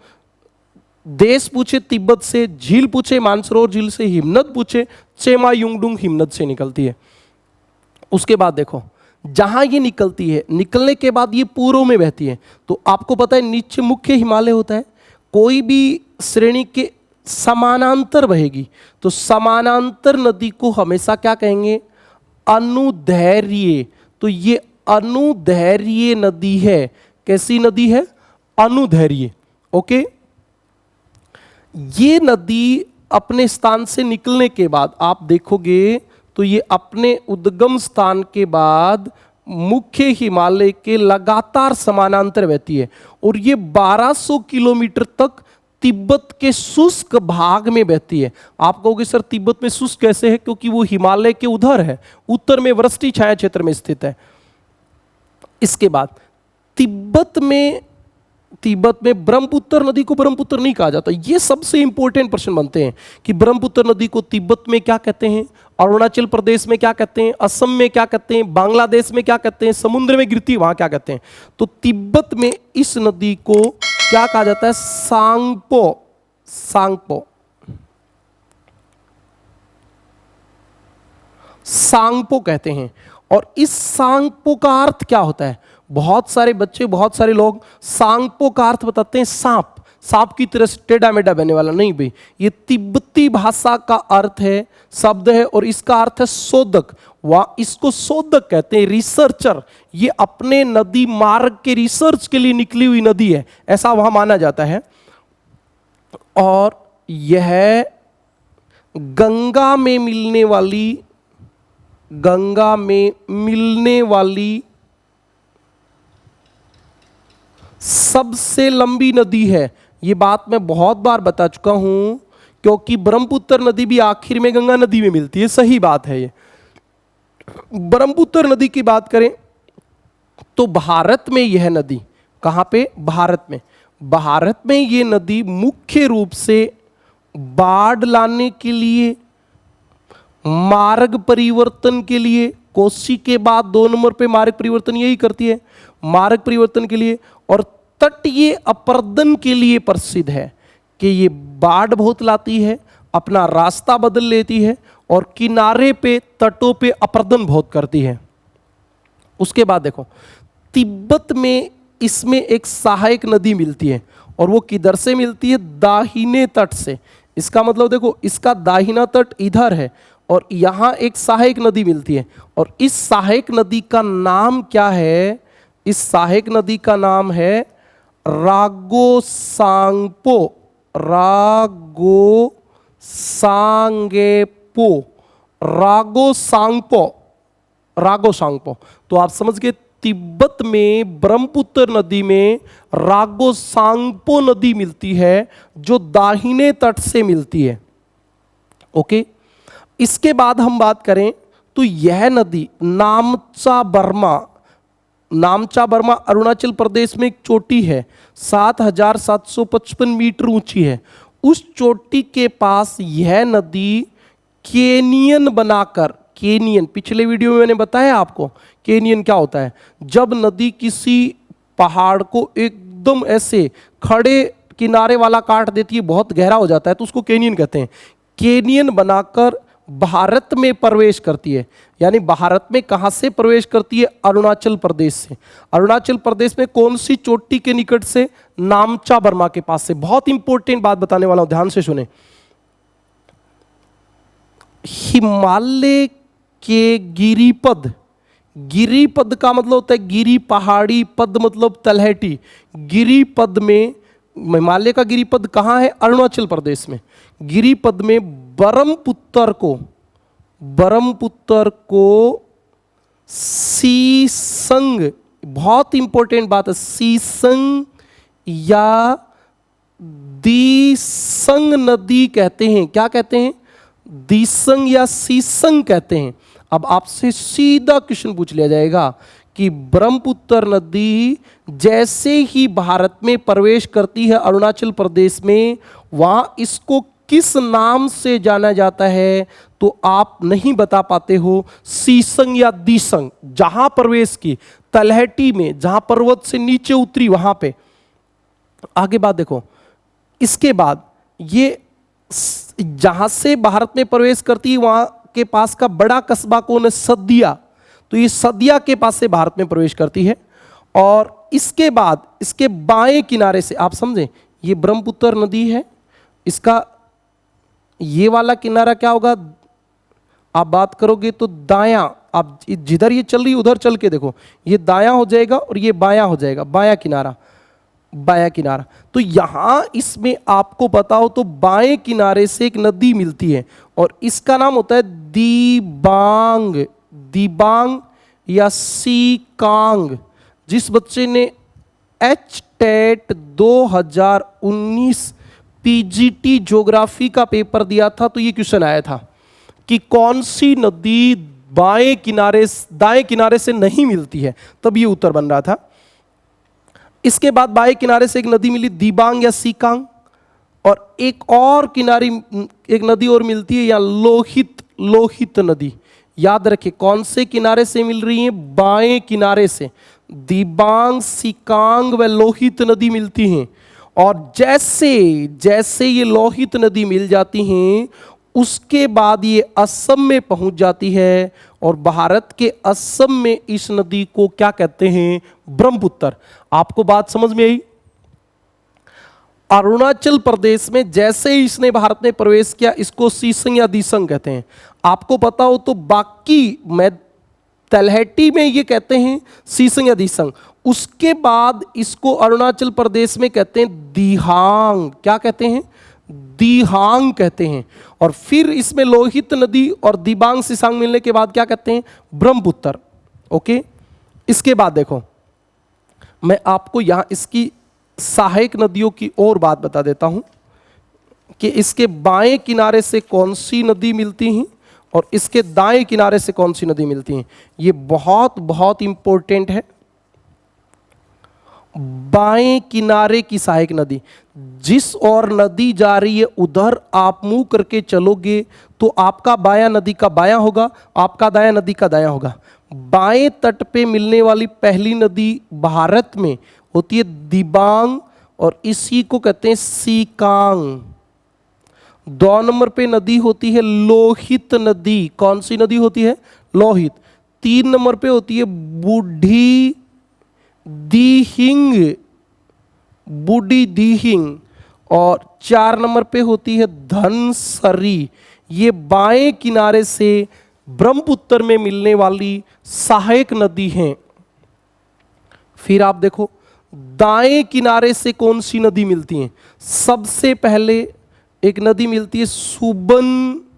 देश पूछे तिब्बत से, झील पूछे मानसरोवर झील से, हिमनद पूछे चेमायुंगडुंग हिमनद से निकलती है। उसके बाद देखो जहां ये निकलती है, निकलने के बाद ये पूर्व में बहती है। तो आपको पता है नीचे मुख्य हिमालय होता है, कोई भी श्रेणी के समानांतर बहेगी। तो समानांतर नदी को हमेशा क्या कहेंगे, अनुदैर्घ्य। तो ये अनुदैर्घ्य नदी है। कैसी नदी है, अनुदैर्घ्य। ओके, ये नदी अपने स्थान से निकलने के बाद आप देखोगे तो ये अपने उद्गम स्थान के बाद मुख्य हिमालय के लगातार समानांतर बहती है, और ये 1200 किलोमीटर तक तिब्बत के शुष्क भाग में बहती है। आप कहोगे सर तिब्बत में शुष्क कैसे है, क्योंकि वो हिमालय के उधर है, उत्तर में वृष्टि छाया क्षेत्र में स्थित है। इसके बाद तिब्बत में ब्रह्मपुत्र नदी को ब्रह्मपुत्र नहीं कहा जाता। ये सबसे इंपॉर्टेंट प्रश्न बनते हैं कि ब्रह्मपुत्र नदी को तिब्बत में क्या कहते हैं, अरुणाचल प्रदेश में क्या कहते हैं, असम में क्या कहते हैं, बांग्लादेश में क्या कहते हैं, समुद्र में गिरती वहां क्या कहते हैं। तो तिब्बत में इस नदी को क्या कहा जाता है, सांगपो। सांगपो सांगपो कहते हैं। और इस सांगपो का अर्थ क्या होता है, बहुत सारे बच्चे, बहुत सारे लोग सांगपो का अर्थ बताते हैं सांप, सांप की तरह से टेढ़ा मेढ़ा बहने वाला। नहीं भाई, ये तिब्बती भाषा का अर्थ है, शब्द है, और इसका अर्थ है शोधक। वह इसको शोधक कहते हैं, रिसर्चर। ये अपने नदी मार्ग के रिसर्च के लिए निकली हुई नदी है, ऐसा वहां माना जाता है। और यह गंगा में मिलने वाली सबसे लंबी नदी है। ये बात मैं बहुत बार बता चुका हूं, क्योंकि ब्रह्मपुत्र नदी भी आखिर में गंगा नदी में मिलती है, सही बात है ये। ब्रह्मपुत्र नदी की बात करें तो भारत में यह नदी, कहां पे, भारत में ये नदी मुख्य रूप से बाढ़ लाने के लिए, मार्ग परिवर्तन के लिए, कोसी के बाद 2 नंबर पे मार्ग परिवर्तन यही करती है, मार्ग परिवर्तन के लिए, और तटीय अपरदन के लिए प्रसिद्ध है कि ये बाढ़ बहुत लाती है, अपना रास्ता बदल लेती है, और किनारे पे, तटों पे अपरदन बहुत करती है। उसके बाद देखो, तिब्बत में इसमें एक सहायक नदी मिलती है, और वो किधर से मिलती है, दाहिने तट से। इसका मतलब देखो, इसका दाहिना तट इधर है और यहां एक सहायक नदी मिलती है, और इस सहायक नदी का नाम क्या है, इस सहायक नदी का नाम है रागोसांगपो। रागोसांगपो। तो आप समझ गए, तिब्बत में ब्रह्मपुत्र नदी में रागोसांगपो नदी मिलती है, जो दाहिने तट से मिलती है। ओके, इसके बाद हम बात करें तो यह नदी नामचा बर्मा अरुणाचल प्रदेश में एक चोटी है, 7,755 मीटर ऊंची है। उस चोटी के पास यह नदी कैनियन बनाकर, कैनियन पिछले वीडियो में मैंने बताया आपको, कैनियन क्या होता है, जब नदी किसी पहाड़ को एकदम ऐसे खड़े किनारे वाला काट देती है, बहुत गहरा हो जाता है, तो उसको कैनियन कहते हैं। कैनियन बनाकर भारत में प्रवेश करती है। यानी भारत में कहां से प्रवेश करती है, अरुणाचल प्रदेश से। अरुणाचल प्रदेश में कौन सी चोटी के निकट से, नामचा बर्मा के पास से। बहुत इंपॉर्टेंट बात बताने वाला हूं, ध्यान से सुने। हिमालय के गिरिपद का मतलब होता है गिरी, पहाड़ी, पद मतलब तलहटी। गिरिपद में, हिमालय का गिरिपद कहां है, अरुणाचल प्रदेश में। गिरिपद में ब्रह्मपुत्र को सीसंग, बहुत इंपॉर्टेंट बात है, सीसंग या दिसंग नदी कहते हैं। क्या कहते हैं, दिसंग या सीसंग कहते हैं। अब आपसे सीधा क्वेश्चन पूछ लिया जाएगा कि ब्रह्मपुत्र नदी जैसे ही भारत में प्रवेश करती है अरुणाचल प्रदेश में, वहां इसको किस नाम से जाना जाता है, तो आप नहीं बता पाते हो, सीसंग या दिसंग। जहां प्रवेश की, तलहटी में, जहां पर्वत से नीचे उतरी वहां पे। आगे बात देखो, इसके बाद ये जहां से भारत में प्रवेश करती है वहां के पास का बड़ा कस्बा कौन है, सदिया। तो ये सदिया के पास से भारत में प्रवेश करती है। और इसके बाद इसके बाएं किनारे से, आप समझें, ये ब्रह्मपुत्र नदी है, इसका ये वाला किनारा क्या होगा, आप बात करोगे तो दायां, आप जिधर ये चल रही उधर चल के देखो, ये दायां हो जाएगा और ये बायां हो जाएगा, बायां किनारा। तो यहां इसमें आपको बताओ तो बाएं किनारे से एक नदी मिलती है और इसका नाम होता है दिबांग या सीकांग। जिस बच्चे ने HTET 2019 PGT ज्योग्राफी का पेपर दिया था तो ये क्वेश्चन आया था कि कौन सी नदी दाएं किनारे से नहीं मिलती है, तब ये उत्तर बन रहा था। इसके बाद बाएं किनारे से एक नदी मिली दिबांग या सीकांग, और एक और किनारे एक नदी और मिलती है या लोहित, लोहित नदी। याद रखिए कौन से किनारे से मिल रही है, बाएं किनारे से दिबांग, सीकांग व लोहित नदी मिलती हैं। और जैसे जैसे ये लोहित नदी मिल जाती हैं उसके बाद ये असम में पहुंच जाती है, और भारत के असम में इस नदी को क्या कहते हैं, ब्रह्मपुत्र। आपको बात समझ में आई? अरुणाचल प्रदेश में जैसे ही इसने भारत में प्रवेश किया इसको सीसंग या दिसंग कहते हैं। आपको पता हो तो बाकी मैं तलहटी में ये कहते हैं सीसंग या दिसंग। उसके बाद इसको अरुणाचल प्रदेश में कहते हैं दिहांग। क्या कहते हैं? दिहांग कहते हैं। और फिर इसमें लोहित नदी और दिबांग सीसांग मिलने के बाद क्या कहते हैं, ब्रह्मपुत्र। ओके, इसके बाद देखो मैं आपको यहां इसकी सहायक नदियों की और बात बता देता हूं कि इसके बाएं किनारे से कौन सी नदी मिलती हैं और इसके दाएं किनारे से कौन सी नदी मिलती हैं। ये बहुत बहुत इंपॉर्टेंट है। बाएं किनारे की सहायक नदी, जिस ओर नदी जा रही है उधर आप मुंह करके चलोगे तो आपका बायां नदी का बायां होगा, आपका दायां नदी का दायां होगा। बाएं तट पे मिलने वाली पहली नदी भारत में होती है दिबांग, और इसी को कहते हैं सीकांग। 2 नंबर पे नदी होती है लोहित नदी। कौन सी नदी होती है? लोहित। 3 नंबर पे होती है बूढ़ी दिहिंग, बूढ़ी दिहिंग, और 4 नंबर पे होती है धनसरी। ये बाएं किनारे से ब्रह्मपुत्र में मिलने वाली सहायक नदी हैं। फिर आप देखो दाएं किनारे से कौन सी नदी मिलती है। सबसे पहले एक नदी मिलती है सुबनसिरी,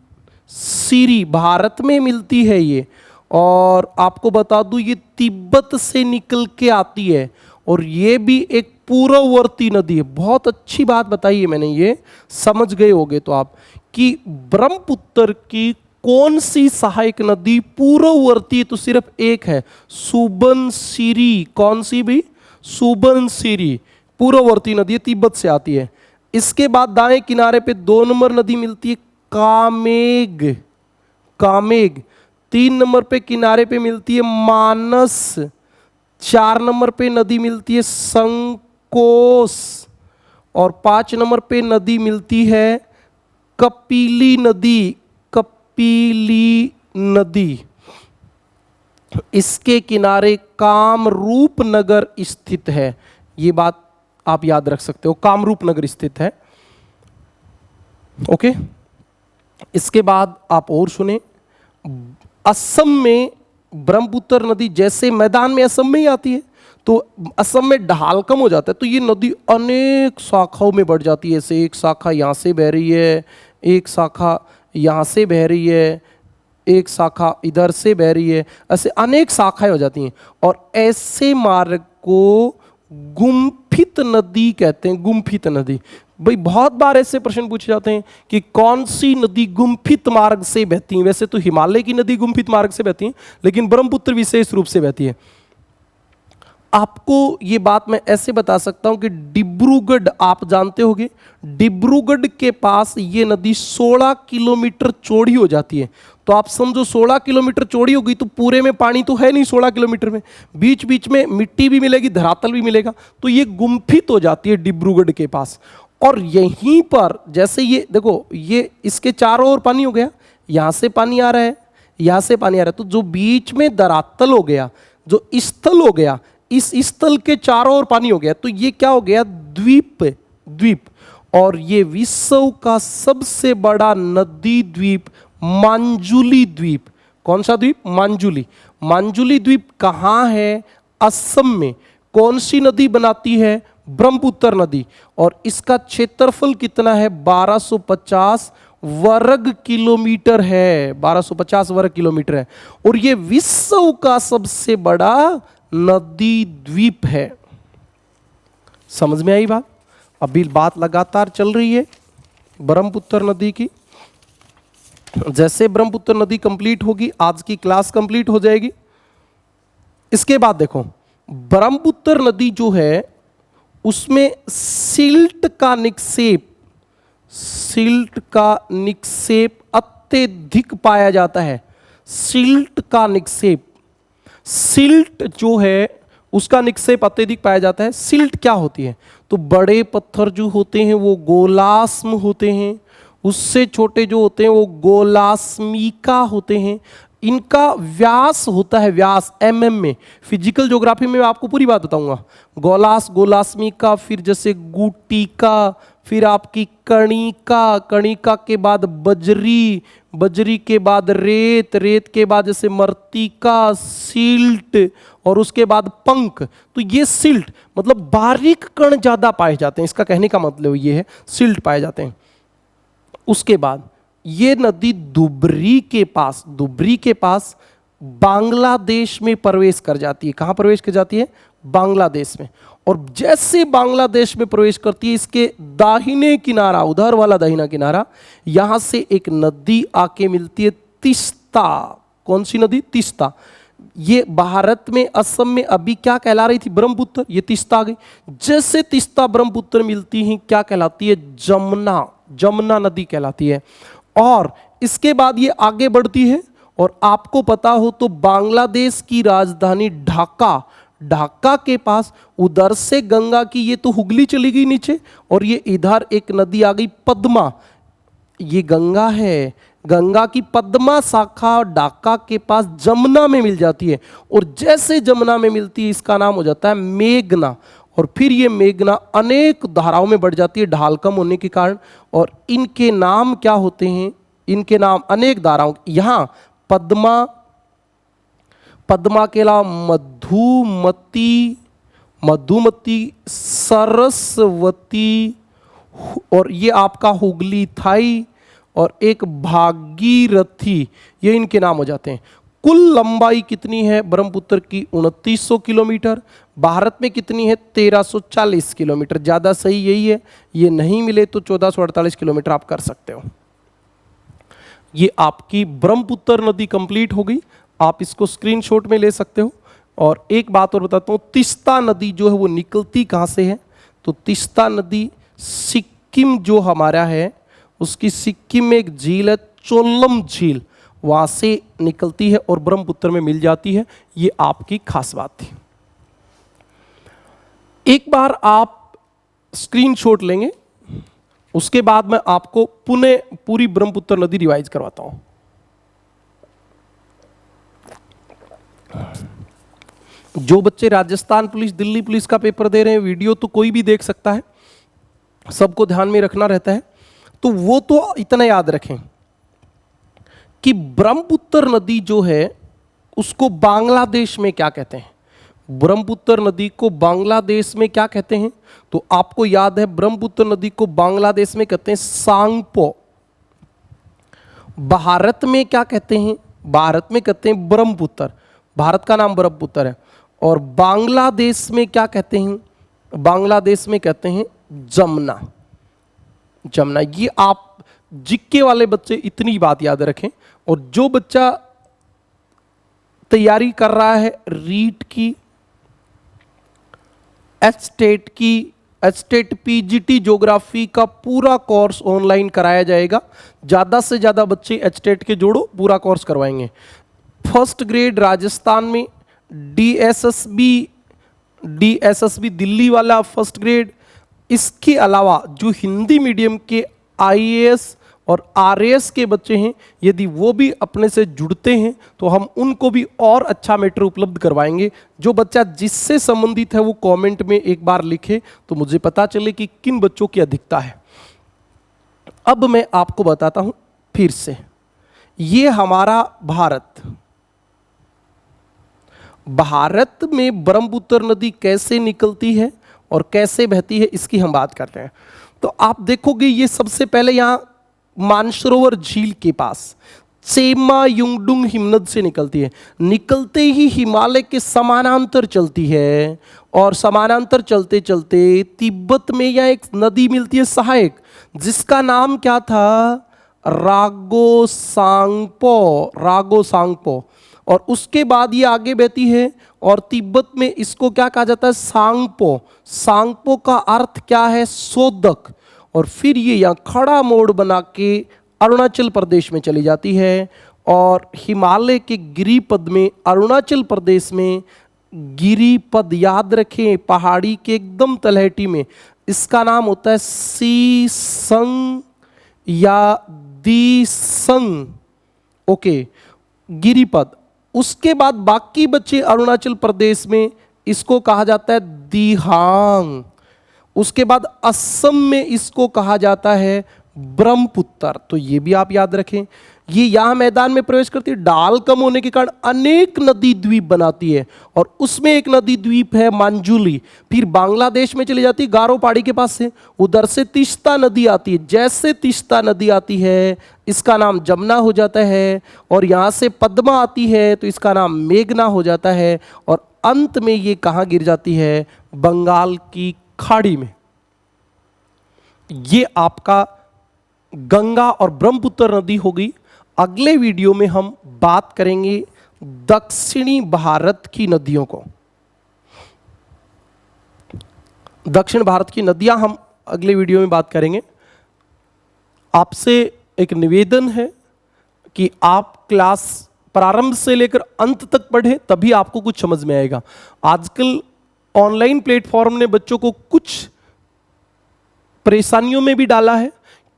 भारत में मिलती है ये, और आपको बता दूं ये तिब्बत से निकल के आती है, और ये भी एक पूर्ववर्ती नदी है। बहुत अच्छी बात बताई है मैंने, ये समझ गए होगे तो आप कि ब्रह्मपुत्र की कौन सी सहायक नदी पूर्ववर्ती है, तो सिर्फ एक है, सुबनसिरी। कौन सी भी? सुबनसिरी पूर्ववर्ती नदी है, तिब्बत से आती है। इसके बाद दाएं किनारे पे 2 नंबर नदी मिलती है कामेग, कामेग। 3 नंबर पे किनारे पे मिलती है मानस। 4 नंबर पे नदी मिलती है संकोस, और 5 नंबर पे नदी मिलती है कपिली नदी, कपिली नदी। इसके किनारे कामरूप नगर स्थित है। ये बात आप याद रख सकते हो, कामरूप नगर स्थित है। ओके, इसके बाद आप और सुने, असम में ब्रह्मपुत्र नदी जैसे मैदान में असम में ही आती है, तो असम में ढाल कम हो जाता है, तो ये नदी अनेक शाखाओं में बढ़ जाती है। ऐसे एक शाखा यहाँ से बह रही है, एक शाखा यहाँ से बह रही है, एक शाखा इधर से बह रही है, ऐसे अनेक शाखाएं हो जाती हैं। और ऐसे मार्ग को गुम्फित नदी कहते हैं। गुम्फित नदी, भाई बहुत बार ऐसे प्रश्न पूछे जाते हैं कि कौन सी नदी गुम्फित मार्ग से बहती है। वैसे तो हिमालय की नदी गुम्फित मार्ग से बहती है, लेकिन ब्रह्मपुत्र विशेष रूप से बहती है। आपको ये बात मैं ऐसे बता सकता हूं कि डिब्रूगढ़ आप जानते होंगे, डिब्रूगढ़ के पास ये नदी 16 किलोमीटर चौड़ी हो जाती है। तो आप समझो 16 किलोमीटर चौड़ी हो गई तो पूरे में पानी तो है नहीं 16 किलोमीटर में, बीच बीच में मिट्टी भी मिलेगी, धरातल भी मिलेगा, तो ये गुम्फित हो जाती है डिब्रूगढ़ के पास। और यहीं पर जैसे ये देखो, ये इसके चारों ओर पानी हो गया, यहां से पानी आ रहा है, यहां से पानी आ रहा है, तो जो बीच में धरातल हो गया, जो स्थल हो गया, इस स्थल के चारों ओर पानी हो गया, तो ये क्या हो गया? द्वीप, द्वीप। और ये विश्व का सबसे बड़ा नदी द्वीप मांजुली द्वीप। कौन सा द्वीप? मांजुली। मांजुली द्वीप कहाँ है? असम में। कौन सी नदी बनाती है? ब्रह्मपुत्र नदी। और इसका क्षेत्रफल कितना है? 1250 वर्ग किलोमीटर है, 1250 वर्ग किलोमीटर है। और ये विश्व का सबसे बड़ा नदी द्वीप है। समझ में आई बात? अभी बात लगातार चल रही है ब्रह्मपुत्र नदी की। जैसे ब्रह्मपुत्र नदी कंप्लीट होगी, आज की क्लास कंप्लीट हो जाएगी। इसके बाद देखो, ब्रह्मपुत्र नदी जो है उसमें सिल्ट का निक्षेप अत्यधिक पाया जाता है। सिल्ट का निक्षेप, सिल्ट जो है उसका निक्षेप अत्यधिक पाया जाता है। सिल्ट क्या होती है? तो बड़े पत्थर जो होते हैं वो गोलास्म होते हैं, उससे छोटे जो होते हैं वो गोलास्मिका होते हैं। इनका व्यास होता है, व्यास mm में। फिजिकल ज्योग्राफी में मैं आपको पूरी बात बताऊंगा। गोलास्मिका, फिर जैसे गुटिका, फिर आपकी कणिका के बाद बजरी के बाद रेत के बाद जैसे मर्तिका, सिल्ट, और उसके बाद पंख। तो ये सिल्ट मतलब बारीक कण ज्यादा पाए जाते हैं, इसका कहने का मतलब ये है, सिल्ट पाए जाते हैं। उसके बाद ये नदी दुबरी के पास बांग्लादेश में प्रवेश कर जाती है। कहां प्रवेश कर जाती है? बांग्लादेश में। और जैसे बांग्लादेश में प्रवेश करती है, इसके दाहिने किनारा, उधर वाला दाहिना किनारा, यहां से एक नदी आके मिलती है, तीस्ता। कौन सी नदी? तीस्ता। ये भारत में, असम में अभी क्या कहला रही थी? ब्रह्मपुत्र। ये तीस्ता आ गई। जैसे तीस्ता ब्रह्मपुत्र मिलती है, क्या कहलाती है? जमुना नदी कहलाती है। और इसके बाद ये आगे बढ़ती है, और आपको पता हो तो बांग्लादेश की राजधानी ढाका के पास, उधर से गंगा की, ये तो हुगली चली गई नीचे, और ये इधर एक नदी आ गई पद्मा। ये गंगा है, गंगा की पद्मा शाखा ढाका के पास जमुना में मिल जाती है। और जैसे जमुना में मिलती है, इसका नाम हो जाता है मेघना। और फिर ये मेघना अनेक धाराओं में बढ़ जाती है ढाल कम होने के कारण। और इनके नाम क्या होते हैं? इनके नाम अनेक धाराओं, यहां पद्मा के अलावा मधुमती, सरस्वती, और ये आपका हुगली थाई, और एक भागीरथी, ये इनके नाम हो जाते हैं। कुल लंबाई कितनी है ब्रह्मपुत्र की? 2900 किलोमीटर। भारत में कितनी है? 1340 किलोमीटर। ज़्यादा सही यही है। ये नहीं मिले तो 1448 किलोमीटर आप कर सकते हो। ये आपकी ब्रह्मपुत्र नदी कंप्लीट हो गई। आप इसको स्क्रीनशॉट में ले सकते हो। और एक बात और बताता हूँ, तीस्ता नदी जो है वो निकलती कहाँ से है? तो तीस्ता नदी सिक्किम जो हमारा है, उसकी सिक्किम में एक झील है, चोलम झील, वहां से निकलती है और ब्रह्मपुत्र में मिल जाती है। ये आपकी खास बात थी। एक बार आप स्क्रीनशॉट लेंगे, उसके बाद मैं आपको पुनः पूरी ब्रह्मपुत्र नदी रिवाइज करवाता हूं। जो बच्चे राजस्थान पुलिस, दिल्ली पुलिस का पेपर दे रहे हैं, वीडियो तो कोई भी देख सकता है, सबको ध्यान में रखना रहता है, तो वो तो इतना याद रखें कि ब्रह्मपुत्र नदी जो है उसको बांग्लादेश में क्या कहते हैं? ब्रह्मपुत्र नदी को बांग्लादेश में क्या कहते हैं? तो आपको याद है, ब्रह्मपुत्र नदी को बांग्लादेश में कहते हैं सांगपो। भारत में क्या कहते हैं? भारत में कहते हैं ब्रह्मपुत्र, भारत का नाम ब्रह्मपुत्र है। और बांग्लादेश में क्या कहते हैं? बांग्लादेश में कहते हैं जमुना। ये आप जिक्के वाले बच्चे इतनी बात याद रखें। और जो बच्चा तैयारी कर रहा है रीट की, एचटेट पीजीटी ज्योग्राफी का पूरा कोर्स ऑनलाइन कराया जाएगा। ज़्यादा से ज़्यादा बच्चे एचटेट के जोड़ो, पूरा कोर्स करवाएंगे। फर्स्ट ग्रेड राजस्थान में, डीएसएसबी दिल्ली वाला फर्स्ट ग्रेड। इसके अलावा जो हिंदी मीडियम के आईएएस और आरएएस के बच्चे हैं, यदि वो भी अपने से जुड़ते हैं तो हम उनको भी और अच्छा मैटर उपलब्ध करवाएंगे। जो बच्चा जिससे संबंधित है वो कमेंट में एक बार लिखे तो मुझे पता चले कि किन बच्चों की अधिकता है। अब मैं आपको बताता हूं फिर से, ये हमारा भारत में ब्रह्मपुत्र नदी कैसे निकलती है और कैसे बहती है, इसकी हम बात करते हैं। तो आप देखोगे ये सबसे पहले यहां मानसरोवर झील के पास चेमा युंगडुंग हिमनद से निकलती है। निकलते ही हिमालय के समानांतर चलती है, और समानांतर चलते चलते तिब्बत में यह एक नदी मिलती है सहायक, जिसका नाम क्या था? रागो सांगपो। और उसके बाद ये आगे बहती है और तिब्बत में इसको क्या कहा जाता है, सांगपो। सांगपो का अर्थ क्या है, सोदक। और फिर ये यहाँ खड़ा मोड़ बना के अरुणाचल प्रदेश में चली जाती है और हिमालय के गिरिपद में, अरुणाचल प्रदेश में गिरिपद, याद रखें पहाड़ी के एकदम तलहटी में, इसका नाम होता है सीसंग या दीसंग। ओके, गिरिपद। उसके बाद बाकी बचे अरुणाचल प्रदेश में, इसको कहा जाता है दिहांग। उसके बाद असम में इसको कहा जाता है ब्रह्मपुत्र। तो ये भी आप याद रखें। ये यहां मैदान में प्रवेश करती है, ढाल कम होने के कारण अनेक नदी द्वीप बनाती है और उसमें एक नदी द्वीप है मांजुली। फिर बांग्लादेश में चली जाती है गारो पहाड़ी के पास से, उधर से तीस्ता नदी आती है। जैसे तीस्ता नदी आती है इसका नाम जमुना हो जाता है, और यहां से पद्मा आती है तो इसका नाम मेघना हो जाता है, और अंत में ये कहां गिर जाती है, बंगाल की खाड़ी में। ये आपका गंगा और ब्रह्मपुत्र नदी हो गई। अगले वीडियो में हम बात करेंगे दक्षिणी भारत की नदियों को। दक्षिण भारत की नदियां हम अगले वीडियो में बात करेंगे। आपसे एक निवेदन है कि आप क्लास प्रारंभ से लेकर अंत तक पढ़ें, तभी आपको कुछ समझ में आएगा। आजकल ऑनलाइन प्लेटफॉर्म ने बच्चों को कुछ परेशानियों में भी डाला है।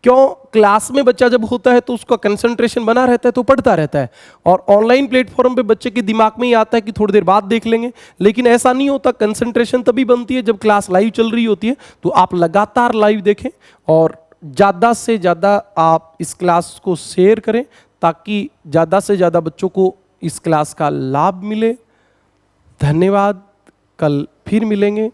क्यों? क्लास में बच्चा जब होता है तो उसका कंसंट्रेशन बना रहता है तो पढ़ता रहता है, और ऑनलाइन प्लेटफॉर्म पे बच्चे के दिमाग में ही आता है कि थोड़ी देर बाद देख लेंगे, लेकिन ऐसा नहीं होता। कंसंट्रेशन तभी बनती है जब क्लास लाइव चल रही होती है। तो आप लगातार लाइव देखें और ज़्यादा से ज़्यादा आप इस क्लास को शेयर करें ताकि ज़्यादा से ज़्यादा बच्चों को इस क्लास का लाभ मिले। धन्यवाद, कल फिर मिलेंगे।